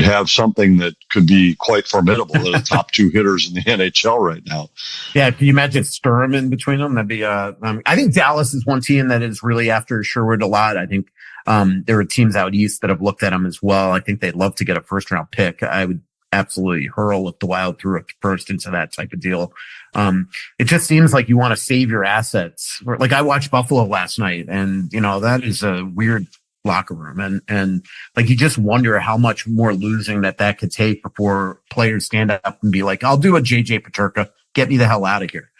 have something that could be quite formidable. They're the top 2 hitters in the NHL right now. Yeah, can you imagine Sturm in between them? That'd be. I think Dallas is one team that is really after Sherwood a lot. I think there are teams out east that have looked at him as well. I think they'd love to get a first-round pick. I would absolutely hurl if the Wild threw a first into that type of deal. It just seems like you want to save your assets. I watched Buffalo last night, and that is a weird locker room, and you just wonder how much more losing that could take before players stand up and be like, "I'll do a JJ Peterka, get me the hell out of here,"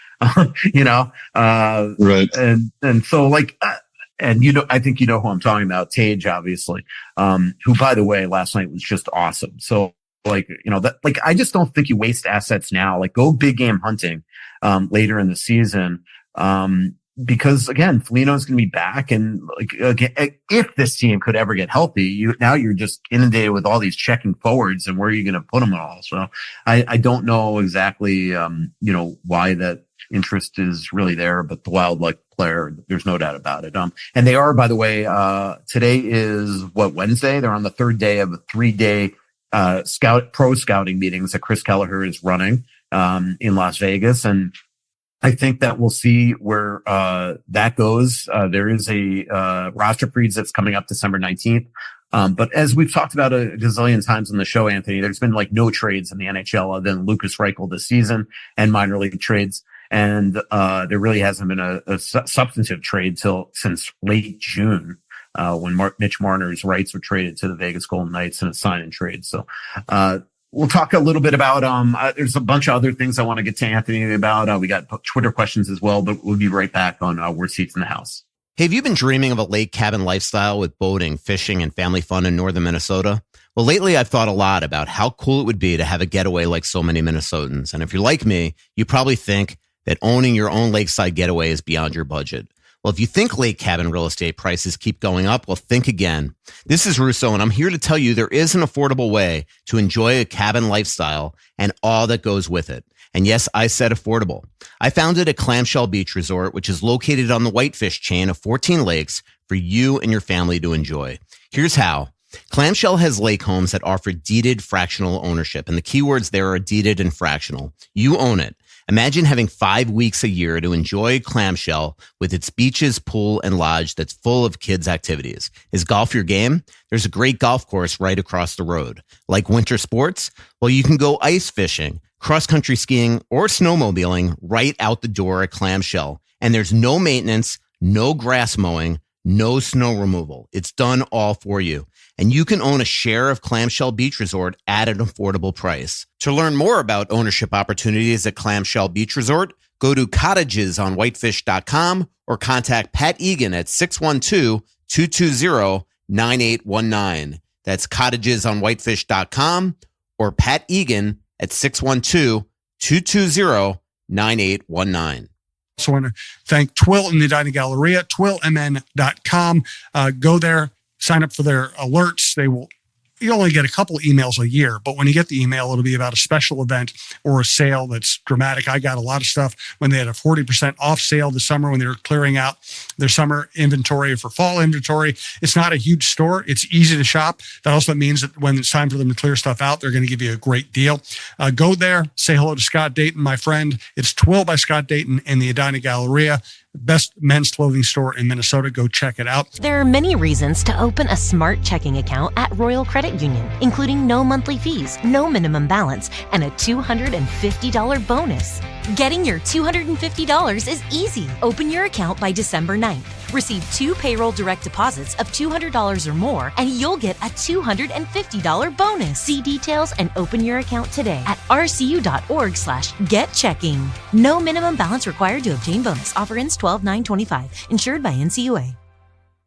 right? And so I think who I'm talking about, Tage, obviously, who, by the way, last night was just awesome. So. I just don't think you waste assets now. Go big game hunting, later in the season. Because again, Foligno's going to be back. And if this team could ever get healthy, you're just inundated with all these checking forwards, and where are you going to put them all? So I don't know exactly, why that interest is really there, but the Wild player, there's no doubt about it. And they are, by the way, today is Wednesday. They're on the 3rd day of a 3-day pro scouting meetings that Chris Kelleher is running in Las Vegas, and I think that we'll see where that goes. There is a roster freeze that's coming up December 19th. But as we've talked about a gazillion times on the show, Anthony, there's been no trades in the NHL other than Lucas Reichel this season and minor league trades. And there really hasn't been a substantive trade since late June. When Mitch Marner's rights were traded to the Vegas Golden Knights in a sign and trade. So, We'll talk a little bit about, there's a bunch of other things I want to get to Anthony about. We got Twitter questions as well, but we'll be right back on Worst Seats in the House. Hey, have you been dreaming of a lake cabin lifestyle with boating, fishing, and family fun in northern Minnesota? Well, lately I've thought a lot about how cool it would be to have a getaway like so many Minnesotans. And if you're like me, you probably think that owning your own lakeside getaway is beyond your budget. Well, if you think lake cabin real estate prices keep going up, well, think again. This is Russo, and I'm here to tell you there is an affordable way to enjoy a cabin lifestyle and all that goes with it. And yes, I said affordable. I founded a Clamshell Beach Resort, which is located on the Whitefish chain of 14 lakes for you and your family to enjoy. Here's how. Clamshell has lake homes that offer deeded fractional ownership, and the keywords there are deeded and fractional. You own it. Imagine having 5 weeks a year to enjoy Clamshell with its beaches, pool, and lodge that's full of kids' activities. Is golf your game? There's a great golf course right across the road. Like winter sports? Well, you can go ice fishing, cross-country skiing, or snowmobiling right out the door at Clamshell. And there's no maintenance, no grass mowing, no snow removal. It's done all for you. And you can own a share of Clamshell Beach Resort at an affordable price. To learn more about ownership opportunities at Clamshell Beach Resort, go to cottagesonwhitefish.com or contact Pat Egan at 612-220-9819. That's cottagesonwhitefish.com or Pat Egan at 612-220-9819. Also want to thank Twill in the Edina Galleria, twillmn.com. Go there, sign up for their alerts. You only get a couple of emails a year, but when you get the email, it'll be about a special event or a sale that's dramatic. I got a lot of stuff when they had a 40% off sale this summer when they were clearing out their summer inventory for fall inventory. It's not a huge store. It's easy to shop. That also means that when it's time for them to clear stuff out, they're going to give you a great deal. Go there, say hello to Scott Dayton, my friend. It's Twill by Scott Dayton in the Edina Galleria. Best men's clothing store in Minnesota. Go check it out. There are many reasons to open a smart checking account at Royal Credit Union, including no monthly fees, no minimum balance, and a $250 bonus. Getting your $250 is easy. Open your account by December 9th. Receive 2 payroll direct deposits of $200 or more, and you'll get a $250 bonus. See details and open your account today at rcu.org/getchecking. No minimum balance required to obtain bonus. Offer ends 12/9/25. Insured by NCUA.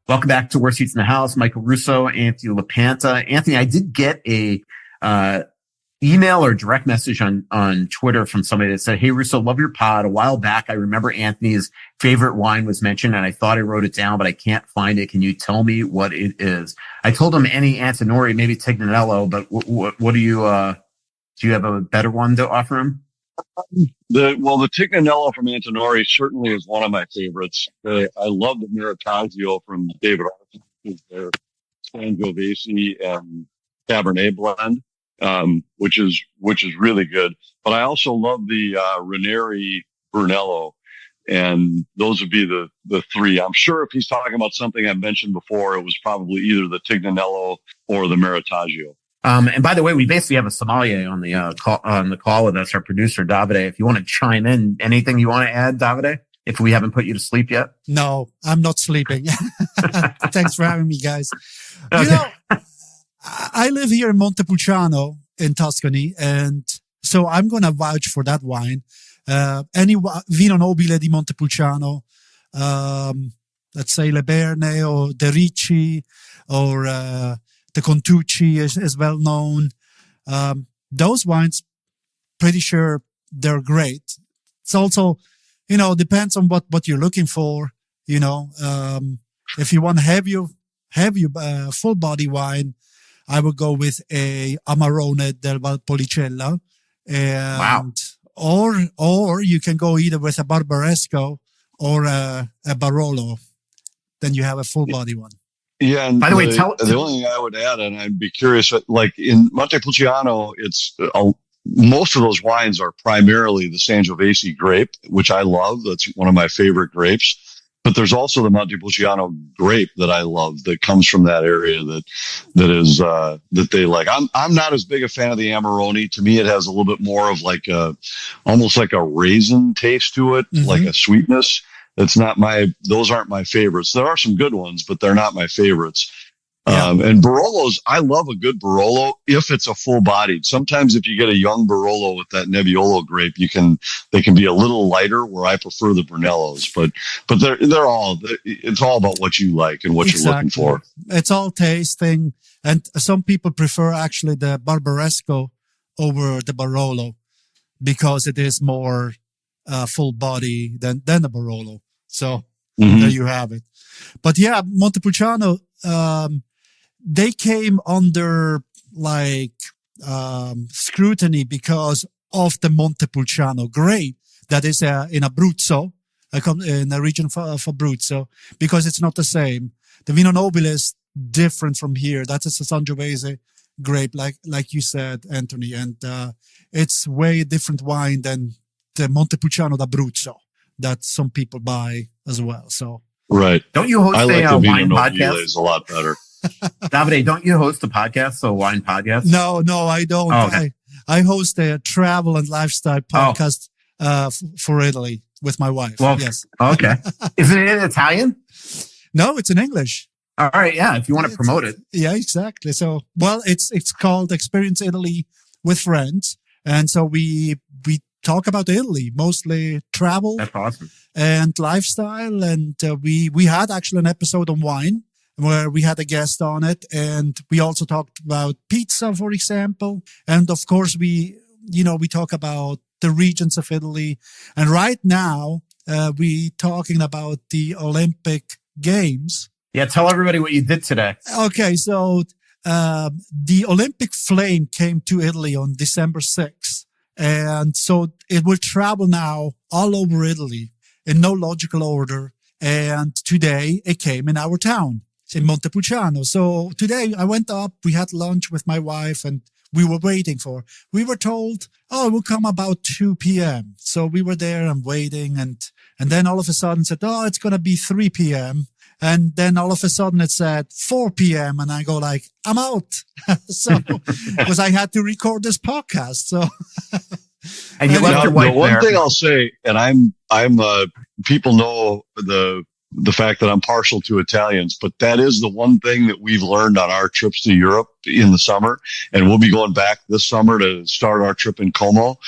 Welcome back to Worst Seats in the House. Michael Russo, Anthony LaPanta. Anthony, I did get a email or direct message on Twitter from somebody that said, "Hey, Russo, love your pod. A while back, I remember Anthony's favorite wine was mentioned, and I thought I wrote it down, but I can't find it. Can you tell me what it is?" I told him any Antinori, maybe Tignanello, but what do you have a better one to offer him? The Tignanello from Antinori certainly is one of my favorites. I love the Mirataggio from David Arthur, who's their Sangiovese and Cabernet blend. Which is really good. But I also love the Ranieri Brunello, and those would be the three. I'm sure if he's talking about something I've mentioned before, it was probably either the Tignanello or the Mirataggio. And by the way, we basically have a sommelier on the call with us, our producer Davide. If you want to chime in, anything you want to add, Davide? If we haven't put you to sleep yet? No, I'm not sleeping. Thanks for having me, guys. Okay. You know, I live here in Montepulciano in Tuscany, and so I'm going to vouch for that wine. Any Vino Nobile di Montepulciano, let's say Le Berne or De Ricci or the Contucci is well known. Those wines, pretty sure they're great. It's also, depends on what you're looking for. If you want heavy full body wine, I would go with a Amarone del Valpolicella. Wow. Or you can go either with a Barbaresco or a Barolo. Then you have a full body one. Yeah. And by the way, the only thing I would add, and I'd be curious, like in Montepulciano, it's most of those wines are primarily the Sangiovese grape, which I love. That's one of my favorite grapes. But there's also the Montepulciano grape that I love that comes from that area that they like. I'm not as big a fan of the Amarone. To me, it has a little bit more of almost like a raisin taste to it, like a sweetness. Those aren't my favorites. There are some good ones, but they're not my favorites. And Barolos, I love a good Barolo if it's a full bodied. Sometimes if you get a young Barolo with that Nebbiolo grape, they can be a little lighter, where I prefer the Brunellos, but it's all about what you like and what you're looking for. It's all tasting. And some people prefer actually the Barbaresco over the Barolo because it is more full body than the Barolo. So there you have it. But yeah, Montepulciano, they came under scrutiny because of the Montepulciano grape that is in Abruzzo, in the region of Abruzzo, because it's not the same. The Vino Nobile is different from here. That's a Sangiovese grape, like you said, Anthony, and it's way different wine than the Montepulciano d'Abruzzo that some people buy as well. So right. Don't you host a wine podcast? Is a lot better. Davide, don't you host a podcast, a wine podcast? No, I don't. Oh, okay. I host a travel and lifestyle podcast for Italy with my wife. Well, yes. Okay. Is it in Italian? No, it's in English. All right. Yeah. If you want to promote it. Yeah, exactly. So, well, it's called Experience Italy with Friends. And so we talk about Italy, mostly travel. That's awesome. And lifestyle. And we had actually an episode on wine where we had a guest on it. And we also talked about pizza, for example. And of course, we talk about the regions of Italy. And right now, we talking about the Olympic Games. Yeah. Tell everybody what you did today. Okay. So, the Olympic flame came to Italy on December 6th. And so it will travel now all over Italy in no logical order. And today it came in our town, in Montepulciano. So today I went up, we had lunch with my wife and we were we were told, it will come about 2 p.m. So we were there and waiting. And then all of a sudden said, it's going to be 3 p.m. And then all of a sudden it said 4 p.m. And I go I'm out. So, because I had to record this podcast. So, and you left your wife the one there. thing I'll say, and I'm people know the fact that I'm partial to Italians, but that is the one thing that we've learned on our trips to Europe in the summer. And we'll be going back this summer to start our trip in Como.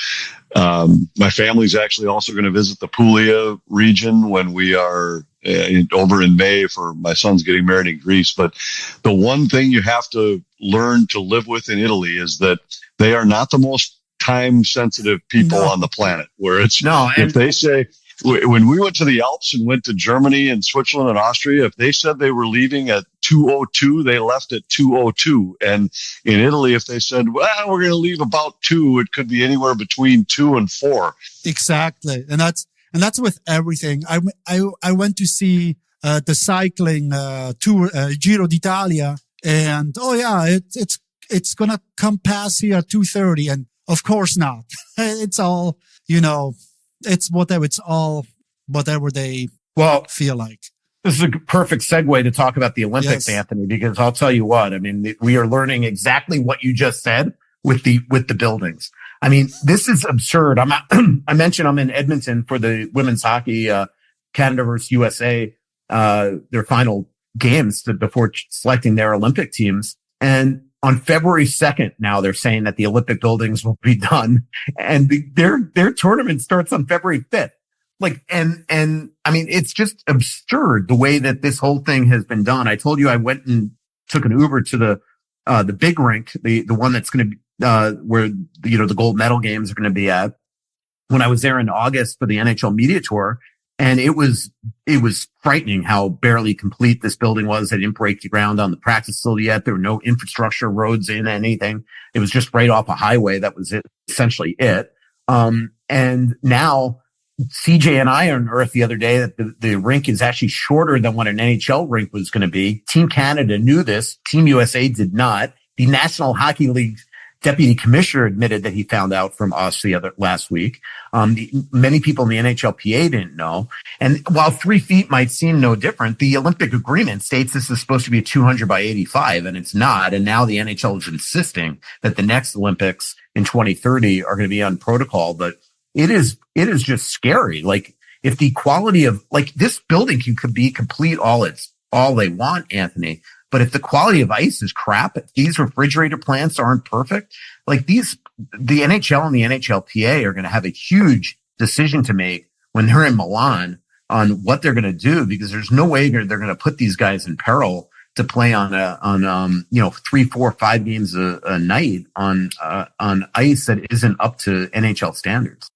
My family's actually also going to visit the Puglia region when we are over in May for my son's getting married in Greece. But the one thing you have to learn to live with in Italy is that they are not the most time sensitive people on the planet, where if they say, when we went to the Alps and went to Germany and Switzerland and Austria, if they said they were leaving at 2:02, they left at 2:02. And in Italy, if they said, well, we're going to leave about 2, it could be anywhere between 2 and 4. Exactly. And that's with everything. I went to see the cycling tour, Giro d'Italia, and it's gonna come past here at 2:30, and of course not. It's all it's whatever they feel like. This is a perfect segue to talk about the Olympics, Yes. Anthony, because I'll tell you what, I mean, we are learning exactly what you just said with the buildings. I mean, this is absurd. I mentioned I'm in Edmonton for the women's hockey, Canada versus USA, their final games before selecting their Olympic teams. And on February 2nd, now they're saying that the Olympic buildings will be done, and their tournament starts on February 5th. And I mean, it's just absurd the way that this whole thing has been done. I told you I went and took an Uber to the big rink, the one that's going to be, where, the gold medal games are going to be at, when I was there in August for the NHL media tour. And it was frightening how barely complete this building was. They didn't break the ground on the practice facility yet. There were no infrastructure, roads in, anything. It was just right off a highway. That was essentially it. And now CJ and I unearthed the other day that the rink is actually shorter than what an NHL rink was going to be. Team Canada knew this. Team USA did not. The National Hockey League deputy commissioner admitted that he found out from us last week. Many people in the NHLPA didn't know. And while 3 feet might seem no different, the Olympic agreement states this is supposed to be a 200 by 85, and it's not. And now the NHL is insisting that the next Olympics in 2030 are going to be on protocol. But it is just scary. If the quality of this building could be complete all they want, Anthony. But if the quality of ice is crap, if these refrigerator plants aren't perfect, like the NHL and the NHLPA are going to have a huge decision to make when they're in Milan on what they're going to do, because there's no way they're going to put these guys in peril to play on 3, 4, 5 games a night on ice that isn't up to NHL standards.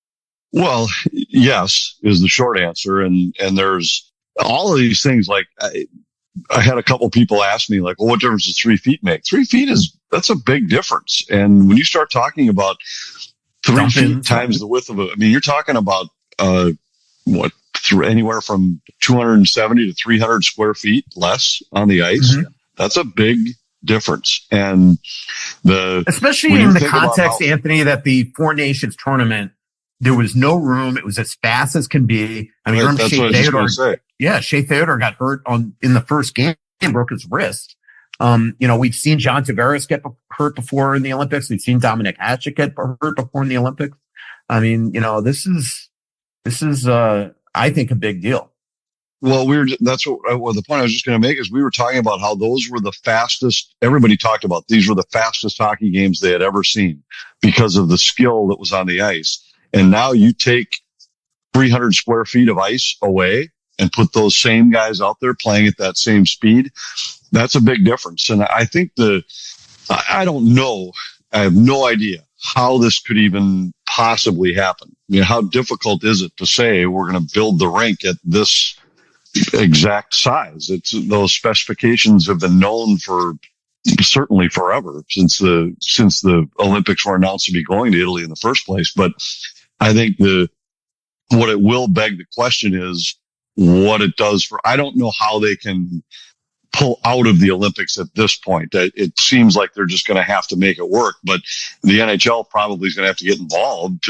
Well, yes, is the short answer. And there's all of these things. Like I had a couple people ask me, like, well, what difference does 3 feet make? 3 feet that's a big difference. And when you start talking about 3 feet times the width of you're talking about, anywhere from 270 to 300 square feet less on the ice. Mm-hmm. That's a big difference. And especially in the context, Anthony, that the Four Nations tournament, there was no room. It was as fast as can be. I mean, that's what I was just going to say. Yeah, Shea Theodore got hurt in the first game and broke his wrist. We've seen John Tavares get hurt before in the Olympics. We've seen Dominic Hasek get hurt before in the Olympics. I mean, this is I think a big deal. Well, that's what the point I was just going to make is we were talking about how those were the fastest. Everybody talked about these were the fastest hockey games they had ever seen because of the skill that was on the ice. And now you take 300 square feet of ice away and put those same guys out there playing at that same speed. That's a big difference. And I think I don't know. I have no idea how this could even possibly happen. How difficult is it to say we're going to build the rink at this exact size? Those specifications have been known for certainly forever since the Olympics were announced to be going to Italy in the first place. But I think what it will beg the question is what it does I don't know how they can pull out of the Olympics at this point. It seems like they're just going to have to make it work, but the NHL probably is going to have to get involved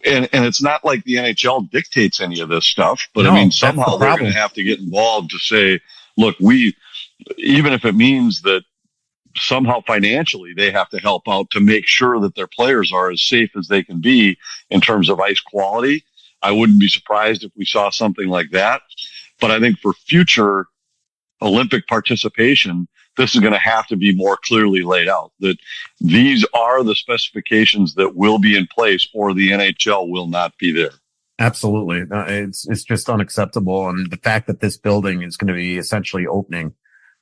and it's not like the NHL dictates any of this stuff, but somehow they're going to have to get involved to say, look, even if it means that somehow financially they have to help out to make sure that their players are as safe as they can be in terms of ice quality. I wouldn't be surprised if we saw something like that. But I think for future Olympic participation, this is going to have to be more clearly laid out that these are the specifications that will be in place or the NHL will not be there. Absolutely. It's just unacceptable. And the fact that this building is going to be essentially opening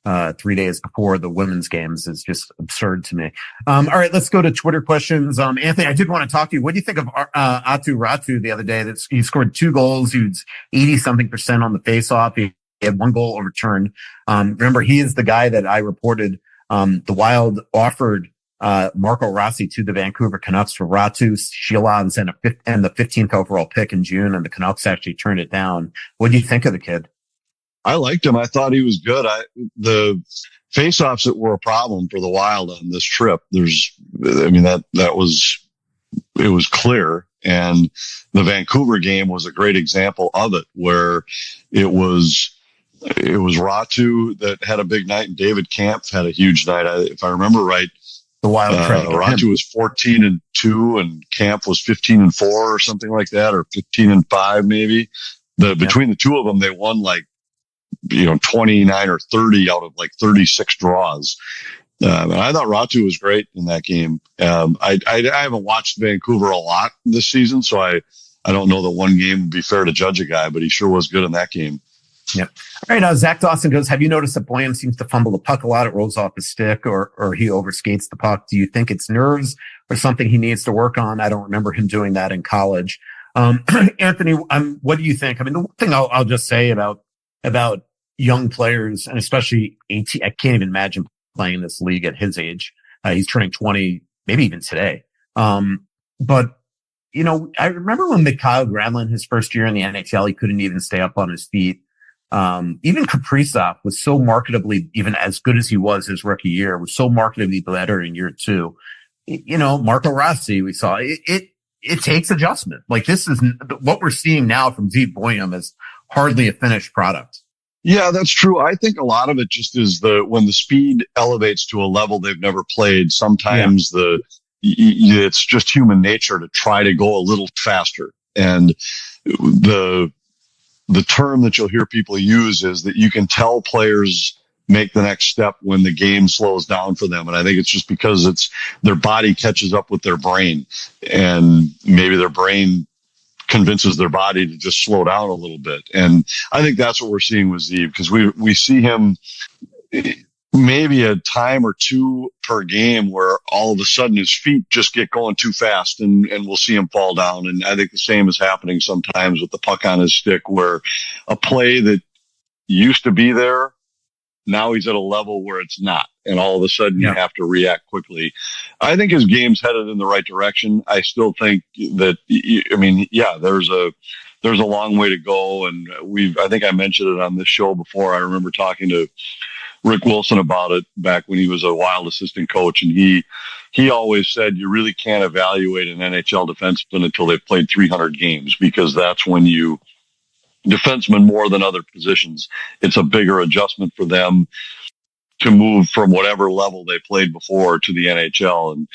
3 days before the women's games is just absurd to me. All right, let's go to Twitter questions. Anthony, I did want to talk to you. What do you think of Aatu Ratu the other day? He scored 2 goals. He was 80-something% on the faceoff. He had 1 goal overturned. Remember, he is the guy that I reported the Wild offered Marco Rossi to the Vancouver Canucks for Ratu, Shilans, and the 15th overall pick in June, and the Canucks actually turned it down. What do you think of the kid? I liked him. I thought he was good. The faceoffs that were a problem for the Wild on this trip. It was clear. And the Vancouver game was a great example of it, where it was Ratu that had a big night and David Kampf had a huge night. If I remember right, the Wild Ratu was 14-2 and Kampf was 15-4 or something like that, or 15-5 maybe. Between the two of them, they won 29 or 30 out of 36 draws. And I thought Ratu was great in that game. I haven't watched Vancouver a lot this season, so I don't know that one game would be fair to judge a guy, but he sure was good in that game. Yep. All right. Zach Dawson goes, have you noticed that Bland seems to fumble the puck a lot? It rolls off his stick or he overskates the puck. Do you think it's nerves or something he needs to work on? I don't remember him doing that in college. Anthony, what do you think? I mean, the one thing I'll just say about young players, and especially 18, I can't even imagine playing this league at his age. He's turning 20, maybe even today. But I remember when Mikhail Granlund, his first year in the NHL, he couldn't even stay up on his feet. Even Kaprizov was so marketably, even as good as he was his rookie year, was so marketably better in year 2. Marco Rossi, we saw it takes adjustment. This is what we're seeing now from Zeke Boyum is hardly a finished product. Yeah, that's true. I think a lot of it just is when the speed elevates to a level they've never played. Sometimes it's just human nature to try to go a little faster. And the term that you'll hear people use is that you can tell players make the next step when the game slows down for them. And I think it's just because it's their body catches up with their brain, and maybe their brain convinces their body to just slow down a little bit. And I think that's what we're seeing with Zeev, because we see him maybe a time or two per game where all of a sudden his feet just get going too fast, and we'll see him fall down. And I think the same is happening sometimes with the puck on his stick, where a play that used to be there, now he's at a level where it's not. And all of a sudden you have to react quickly. I think his game's headed in the right direction. I still think that, there's a long way to go. And I think I mentioned it on this show before. I remember talking to Rick Wilson about it back when he was a Wild assistant coach. And he always said, you really can't evaluate an NHL defenseman until they've played 300 games, because that's when defensemen more than other positions, it's a bigger adjustment for them to move from whatever level they played before to the NHL. And,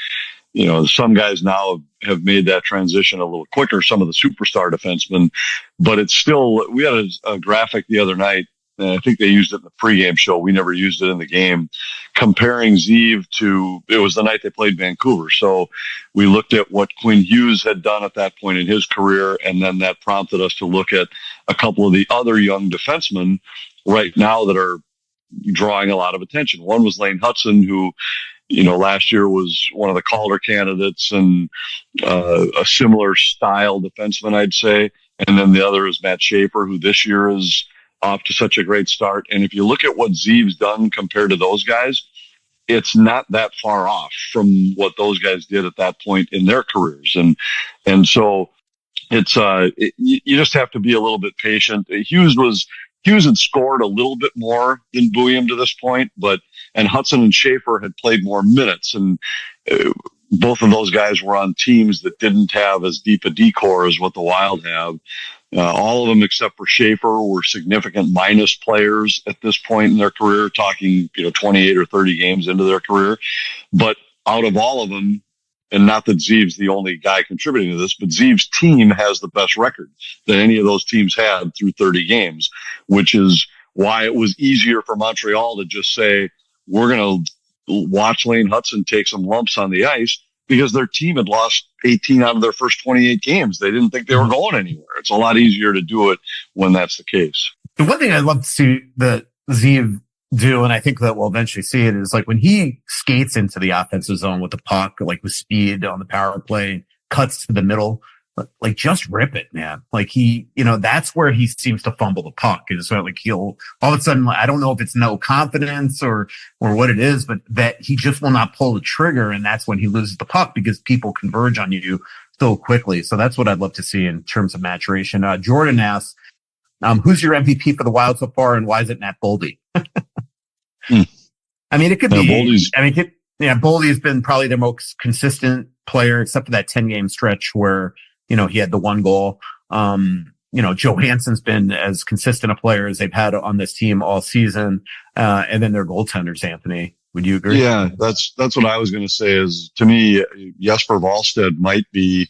some guys now have made that transition a little quicker, some of the superstar defensemen, but it's still, we had a graphic the other night, and I think they used it in the pregame show. We never used it in the game, comparing Zeev it was the night they played Vancouver. So we looked at what Quinn Hughes had done at that point in his career, and then that prompted us to look at a couple of the other young defensemen right now that are drawing a lot of attention. One was Lane Hutson, who, last year was one of the Calder candidates, and a similar style defenseman, I'd say. And then the other is Matt Schaefer, who this year is off to such a great start. And if you look at what Zeev's done compared to those guys, it's not that far off from what those guys did at that point in their careers. And so it's, you just have to be a little bit patient. Hughes had scored a little bit more than Buium to this point, and Hudson and Schaefer had played more minutes, and both of those guys were on teams that didn't have as deep a D-core as what the Wild have. All of them except for Schaefer were significant minus players at this point in their career, talking 28 or 30 games into their career. But out of all of them, and not that Zeev's the only guy contributing to this, but Zeev's team has the best record that any of those teams had through 30 games, which is why it was easier for Montreal to just say, we're going to watch Lane Hutson take some lumps on the ice, because their team had lost 18 out of their first 28 games. They didn't think they were going anywhere. It's a lot easier to do it when that's the case. The one thing I'd love to see that Zeev do, and I think that we'll eventually see it, is like when he skates into the offensive zone with the puck, like with speed on the power play, cuts to the middle, like just rip it, man. Like that's where he seems to fumble the puck. It's like he'll all of a sudden, I don't know if it's no confidence or what it is, but that he just will not pull the trigger. And that's when he loses the puck, because people converge on you so quickly. So that's what I'd love to see in terms of maturation. Jordan asks, who's your MVP for the Wild so far, and why is it Matt Boldy? I mean, it could be, Boldy has been probably the most consistent player, except for that 10-game stretch where, he had the one goal. Johansson's been as consistent a player as they've had on this team all season. And then their goaltenders, Anthony. Would you agree? Yeah, that's what I was going to say is, to me, Jesper Wallstedt might be,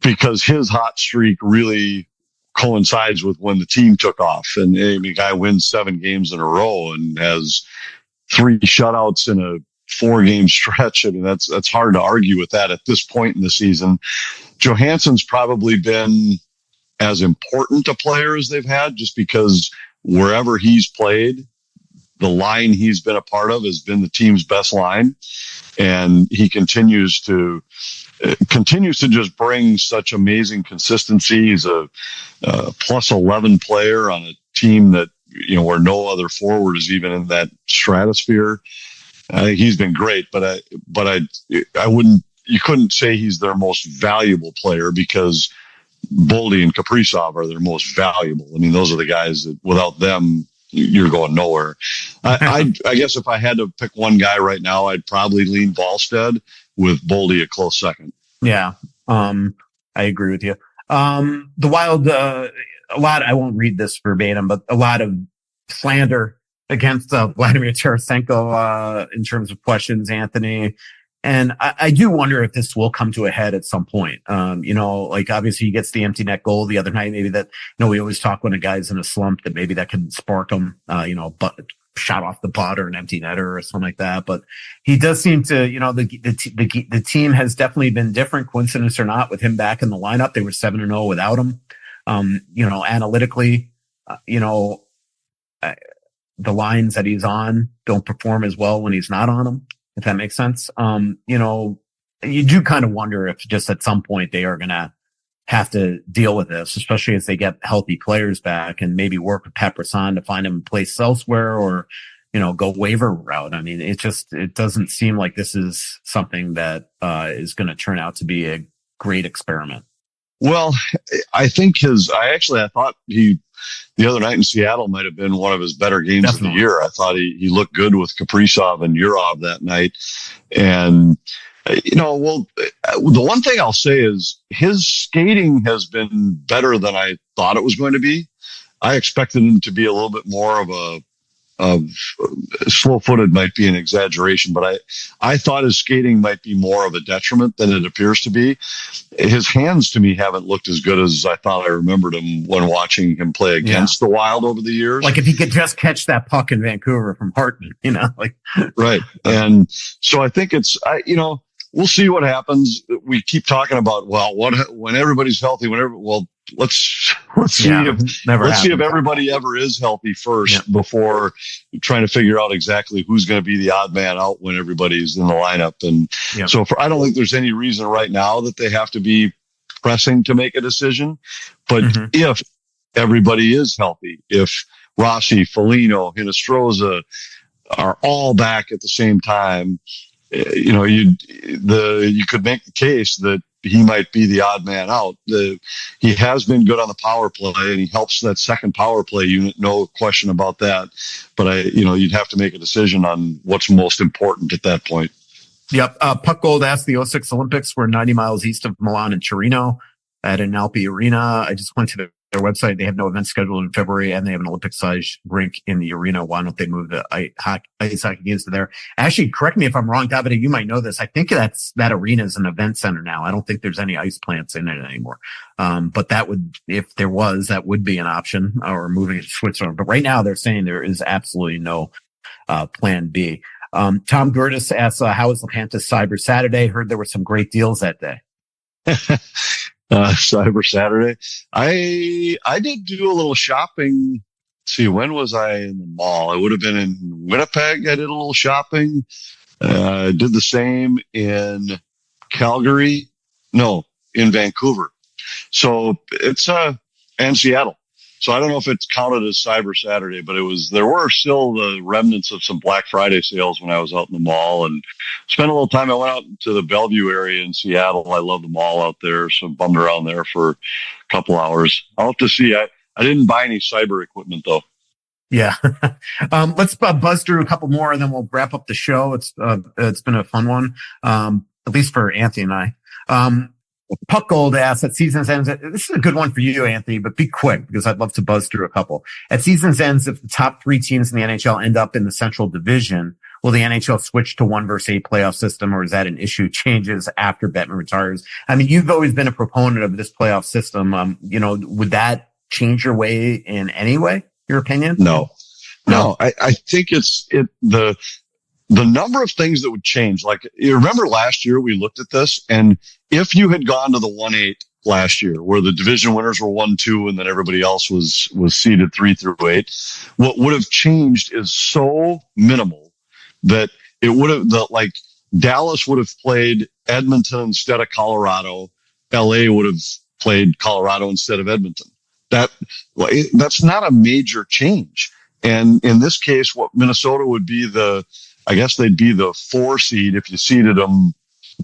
because his hot streak really coincides with when the team took off. And the guy wins 7 games in a row and has 3 shutouts in a 4-game stretch. I mean, that's hard to argue with that at this point in the season. Johansson's probably been as important a player as they've had, just because wherever he's played, the line he's been a part of has been the team's best line. And he continues to just bring such amazing consistency. He's a plus 11 player on a team that, where no other forward is even in that stratosphere. I think he's been great, but I wouldn't, you couldn't say he's their most valuable player, because Boldy and Kaprizov are their most valuable. I mean, those are the guys that without them, you're going nowhere. I guess if I had to pick one guy right now, I'd probably lean Wallstedt, with Boldy a close second. Yeah. I agree with you. The Wild, a lot, I won't read this verbatim, but a lot of slander against Vladimir Tarasenko in terms of questions, Anthony. And I do wonder if this will come to a head at some point. Like obviously he gets the empty net goal the other night. Maybe that, we always talk when a guy's in a slump that maybe that can spark him, but shot off the butt or an empty netter or something like that. But he does seem to, the team has definitely been different, coincidence or not, with him back in the lineup. They were 7-0 without him. Analytically, the lines that he's on don't perform as well when he's not on them, if that makes sense. You do kind of wonder if just at some point they are going to have to deal with this, especially as they get healthy players back, and maybe work with Pat Brisson to find him a place elsewhere, or, go waiver route. I mean, it doesn't seem like this is something that is going to turn out to be a great experiment. Well, I think I thought the other night in Seattle might have been one of his better games Definitely. Of the year. I thought he looked good with Kaprizov and Yurov that night. And, the one thing I'll say is his skating has been better than I thought it was going to be. I expected him to be a little bit more of slow-footed might be an exaggeration, but I thought his skating might be more of a detriment than it appears to be. His hands to me haven't looked as good as I thought I remembered him when watching him play against the Wild over the years. Like if he could just catch that puck in Vancouver from Hartman, Right. And so I think we'll see what happens. We keep talking about, when everybody's healthy, let's see if everybody ever is healthy first before trying to figure out exactly who's going to be the odd man out when everybody's in the lineup. And so I don't think there's any reason right now that they have to be pressing to make a decision. But if everybody is healthy, if Rossi, Foligno, Hinostroza are all back at the same time, you could make the case that he might be the odd man out. He has been good on the power play, and he helps that second power play unit. No question about that. But you'd have to make a decision on what's most important at that point. Yep. Puck Gold asked, the 06 Olympics were 90 miles east of Milan and Torino at an Alpi arena. I just went to their website. They have no events scheduled in February, and they have an Olympic-sized rink in the arena. Why don't they move the ice hockey games to there? Actually, correct me if I'm wrong, Davide, you might know this. I think that arena is an event center now. I don't think there's any ice plants in it anymore. But that would, if there was, that would be an option, or moving it to Switzerland. But right now they're saying there is absolutely no plan B. Tom Gertis asks, how was Lepantis Cyber Saturday? Heard there were some great deals that day. Cyber Saturday. I did do a little shopping. Let's see, when was I in the mall? I would have been in Winnipeg. I did a little shopping. Did the same in Calgary. No, in Vancouver. So and Seattle. So I don't know if it's counted as Cyber Saturday, but there were still the remnants of some Black Friday sales when I was out in the mall, and spent a little time. I went out to the Bellevue area in Seattle. I love the mall out there, so bummed around there for a couple hours. I'll have to see. I didn't buy any cyber equipment though. Yeah. Let's buzz through a couple more and then we'll wrap up the show. It's been a fun one. At least for Anthony and I. Puck Gold asks, at season's ends, this is a good one for you, Anthony, but be quick because I'd love to buzz through a couple. At season's ends, if the top three teams in the NHL end up in the Central Division, will the NHL switch to 1 versus 8 playoff system, or is that an issue changes after Bettman retires? I mean, you've always been a proponent of this playoff system. Would that change your way in any way, your opinion? No. I think the number of things that would change, like you remember last year we looked at this, and if you had gone to the 1-8 last year where the division winners were 1-2 and then everybody else was seeded 3 through 8, what would have changed is so minimal that it would have, Dallas would have played Edmonton instead of Colorado. LA would have played Colorado instead of Edmonton. That's not a major change. And in this case, what Minnesota would be I guess they'd be the 4 seed if you seeded them,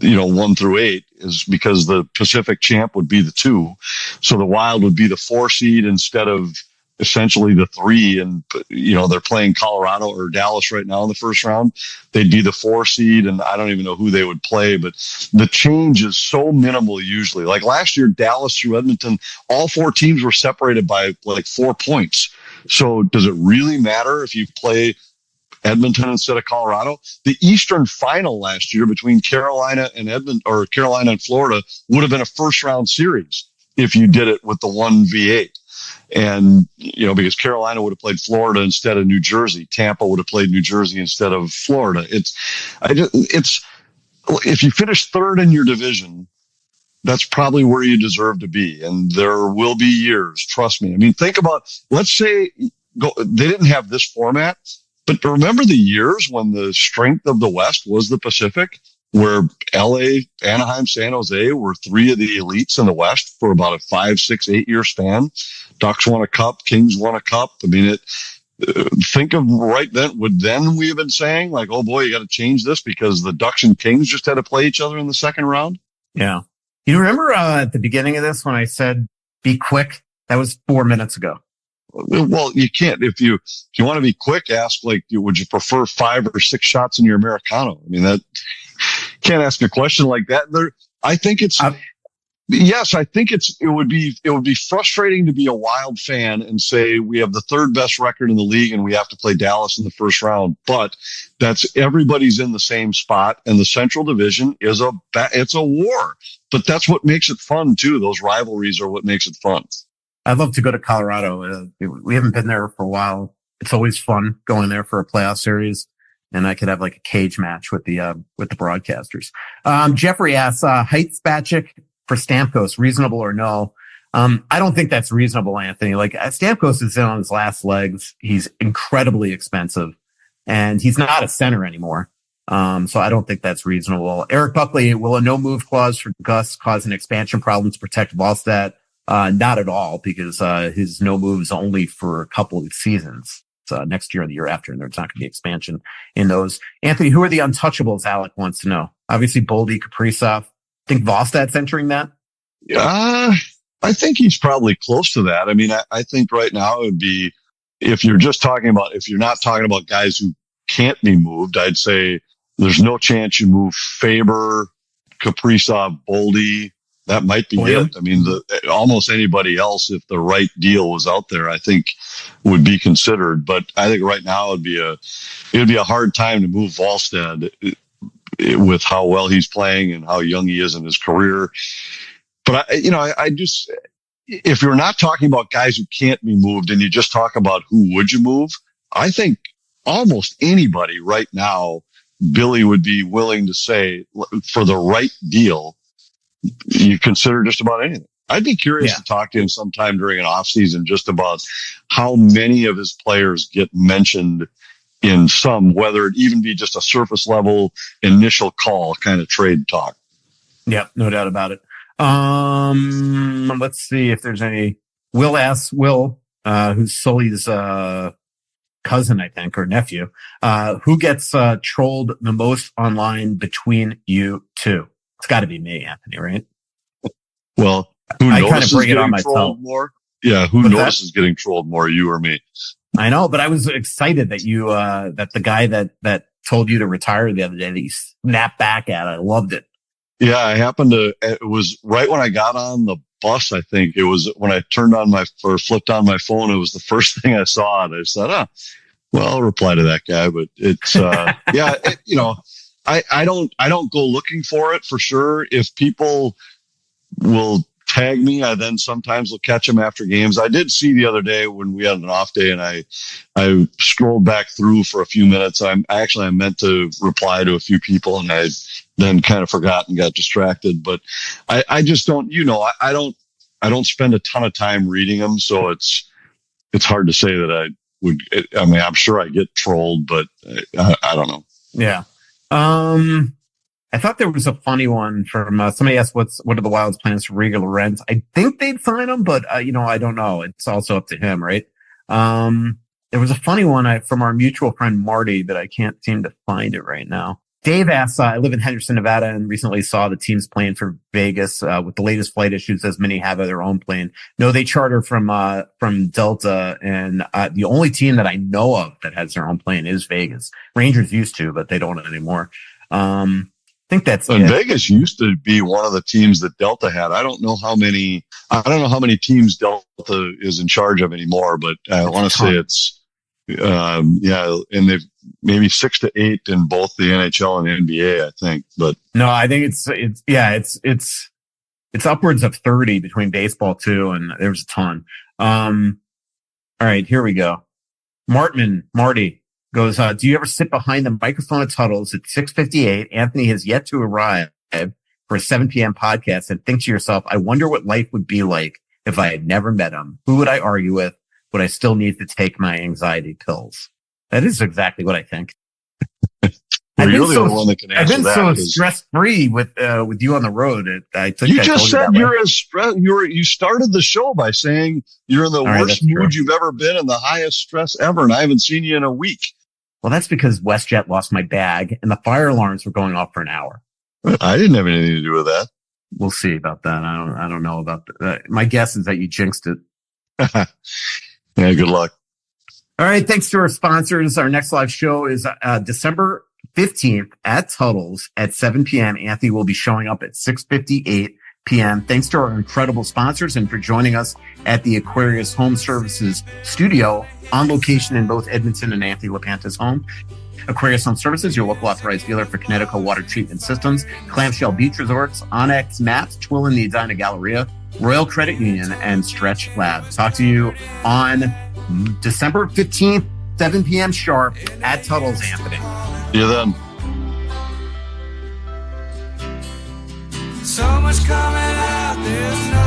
1 through 8, is because the Pacific champ would be the 2. So the Wild would be the 4 seed instead of essentially the 3. And, they're playing Colorado or Dallas right now in the first round. They'd be the 4 seed, and I don't even know who they would play, but the change is so minimal usually. Like last year, Dallas through Edmonton, all 4 teams were separated by 4 points. So does it really matter if you play Edmonton instead of Colorado? The Eastern final last year between Carolina and Carolina and Florida would have been a first round series. if you did it with the 1v8. And, because Carolina would have played Florida instead of New Jersey. Tampa would have played New Jersey instead of Florida. If you finish third in your division, that's probably where you deserve to be. And there will be years, trust me. I mean, think about, let's say they didn't have this format, but remember the years when the strength of the West was the Pacific, where LA, Anaheim, San Jose were three of the elites in the West for about a 5, 6, 8 year span. Ducks won a cup, Kings won a cup. I mean, think of right then, would then we have been saying like, oh boy, you got to change this because the Ducks and Kings just had to play each other in the second round? Yeah. You remember at the beginning of this when I said, be quick? That was 4 minutes ago. Well, you can't. If you want to be quick, ask like, would you prefer 5 or 6 shots in your Americano? I mean, that can't ask a question like that. I think it's, yes, I think it would be frustrating to be a Wild fan and say we have the third best record in the league and we have to play Dallas in the first round. But everybody's in the same spot, and the Central Division it's a war. But that's what makes it fun too. Those rivalries are what makes it fun. I'd love to go to Colorado. We haven't been there for a while. It's always fun going there for a playoff series. And I could have like a cage match with the broadcasters. Jeffrey asks, Heights Batchick for Stamkos, reasonable or no? I don't think that's reasonable, Anthony. Like Stamkos is in on his last legs. He's incredibly expensive and he's not a center anymore. So I don't think that's reasonable. Eric Buckley, will a no move clause for Gus cause an expansion problem to protect Wallstedt? Not at all, because his no moves only for a couple of seasons. Next year and the year after, and there's not going to be expansion in those. Anthony, who are the untouchables? Alec wants to know. Obviously, Boldy, Kaprizov. Think Volstad's entering that? I think he's probably close to that. I mean, I think right now it would be, if you're not talking about guys who can't be moved, I'd say there's no chance you move Faber, Kaprizov, Boldy. That might be it. I mean, almost anybody else, if the right deal was out there, I think would be considered. But I think right now it'd be a hard time to move Volstad with how well he's playing and how young he is in his career. But I just, if you're not talking about guys who can't be moved and you just talk about who would you move, I think almost anybody right now, Billy would be willing to say for the right deal, you consider just about anything. I'd be curious to talk to him sometime during an off season just about how many of his players get mentioned in whether it even be just a surface level initial call kind of trade talk. Yeah, no doubt about it. Let's see if there's any. Will asks who's Sully's cousin, I think, or nephew, who gets trolled the most online between you two? It's got to be me, Anthony, right? Well, I kind of bring it on myself more. Yeah, who notices getting trolled more, you or me? I know, but I was excited that you that the guy that told you to retire the other day, that you snapped back at. I loved it. Yeah, I happened to. It was right when I got on the bus. I think it was when I flipped on my phone. It was the first thing I saw, and I said, well, I'll reply to that guy. But it's I don't go looking for it for sure. If people will tag me, I then sometimes will catch them after games. I did see the other day when we had an off day and I scrolled back through for a few minutes. I meant to reply to a few people and I then kind of forgot and got distracted, but I just don't, I don't spend a ton of time reading them. So it's hard to say that I would, I'm sure I get trolled, but I don't know. Yeah. I thought there was a funny one from somebody asked, what are the Wild's plans for Riga Lorenz? I think they'd sign him, but I don't know. It's also up to him, right? There was a funny one from our mutual friend Marty, but I can't seem to find it right now. Dave asks, I live in Henderson, Nevada, and recently saw the teams playing for Vegas with the latest flight issues, as many have their own plane. No, they charter from Delta, and the only team that I know of that has their own plane is Vegas. Rangers used to, but they don't anymore. I think that's it. Vegas used to be one of the teams that Delta had. I don't know how many teams Delta is in charge of anymore, but I want to say it's and they've maybe 6 to 8 in both the NHL and the NBA, I think. But no, I think it's It's upwards of 30 between baseball too, and there's a ton. All right, here we go. Marty goes, do you ever sit behind the microphone at Tuttle's at 6:58? Anthony has yet to arrive for a 7 p.m. podcast, and think to yourself, I wonder what life would be like if I had never met him. Who would I argue with? Would I still need to take my anxiety pills? That is exactly what I think. Well, you're the only one that can answer that. I've been so stress-free with you on the road. You just said you're as stressed. You started the show by saying you're in the worst mood you've ever been and the highest stress ever, and I haven't seen you in a week. Well, that's because WestJet lost my bag and the fire alarms were going off for an hour. I didn't have anything to do with that. We'll see about that. I don't know about that. My guess is that you jinxed it. Yeah, good luck. All right. Thanks to our sponsors. Our next live show is December 15th at Tuttle's at 7 p.m. Anthony will be showing up at 6:58 p.m. Thanks to our incredible sponsors and for joining us at the Aquarius Home Services studio on location in both Edmonton and Anthony LaPanta's home. Aquarius Home Services, your local authorized dealer for Connecticut water treatment systems, Clamshell Beach Resorts, Onyx Maps, Twill and the Edina Galleria, Royal Credit Union, and Stretch Lab. Talk to you on December 15th, 7 p.m. sharp at Tuttle's, Anthony. See you then. So much coming out, there's no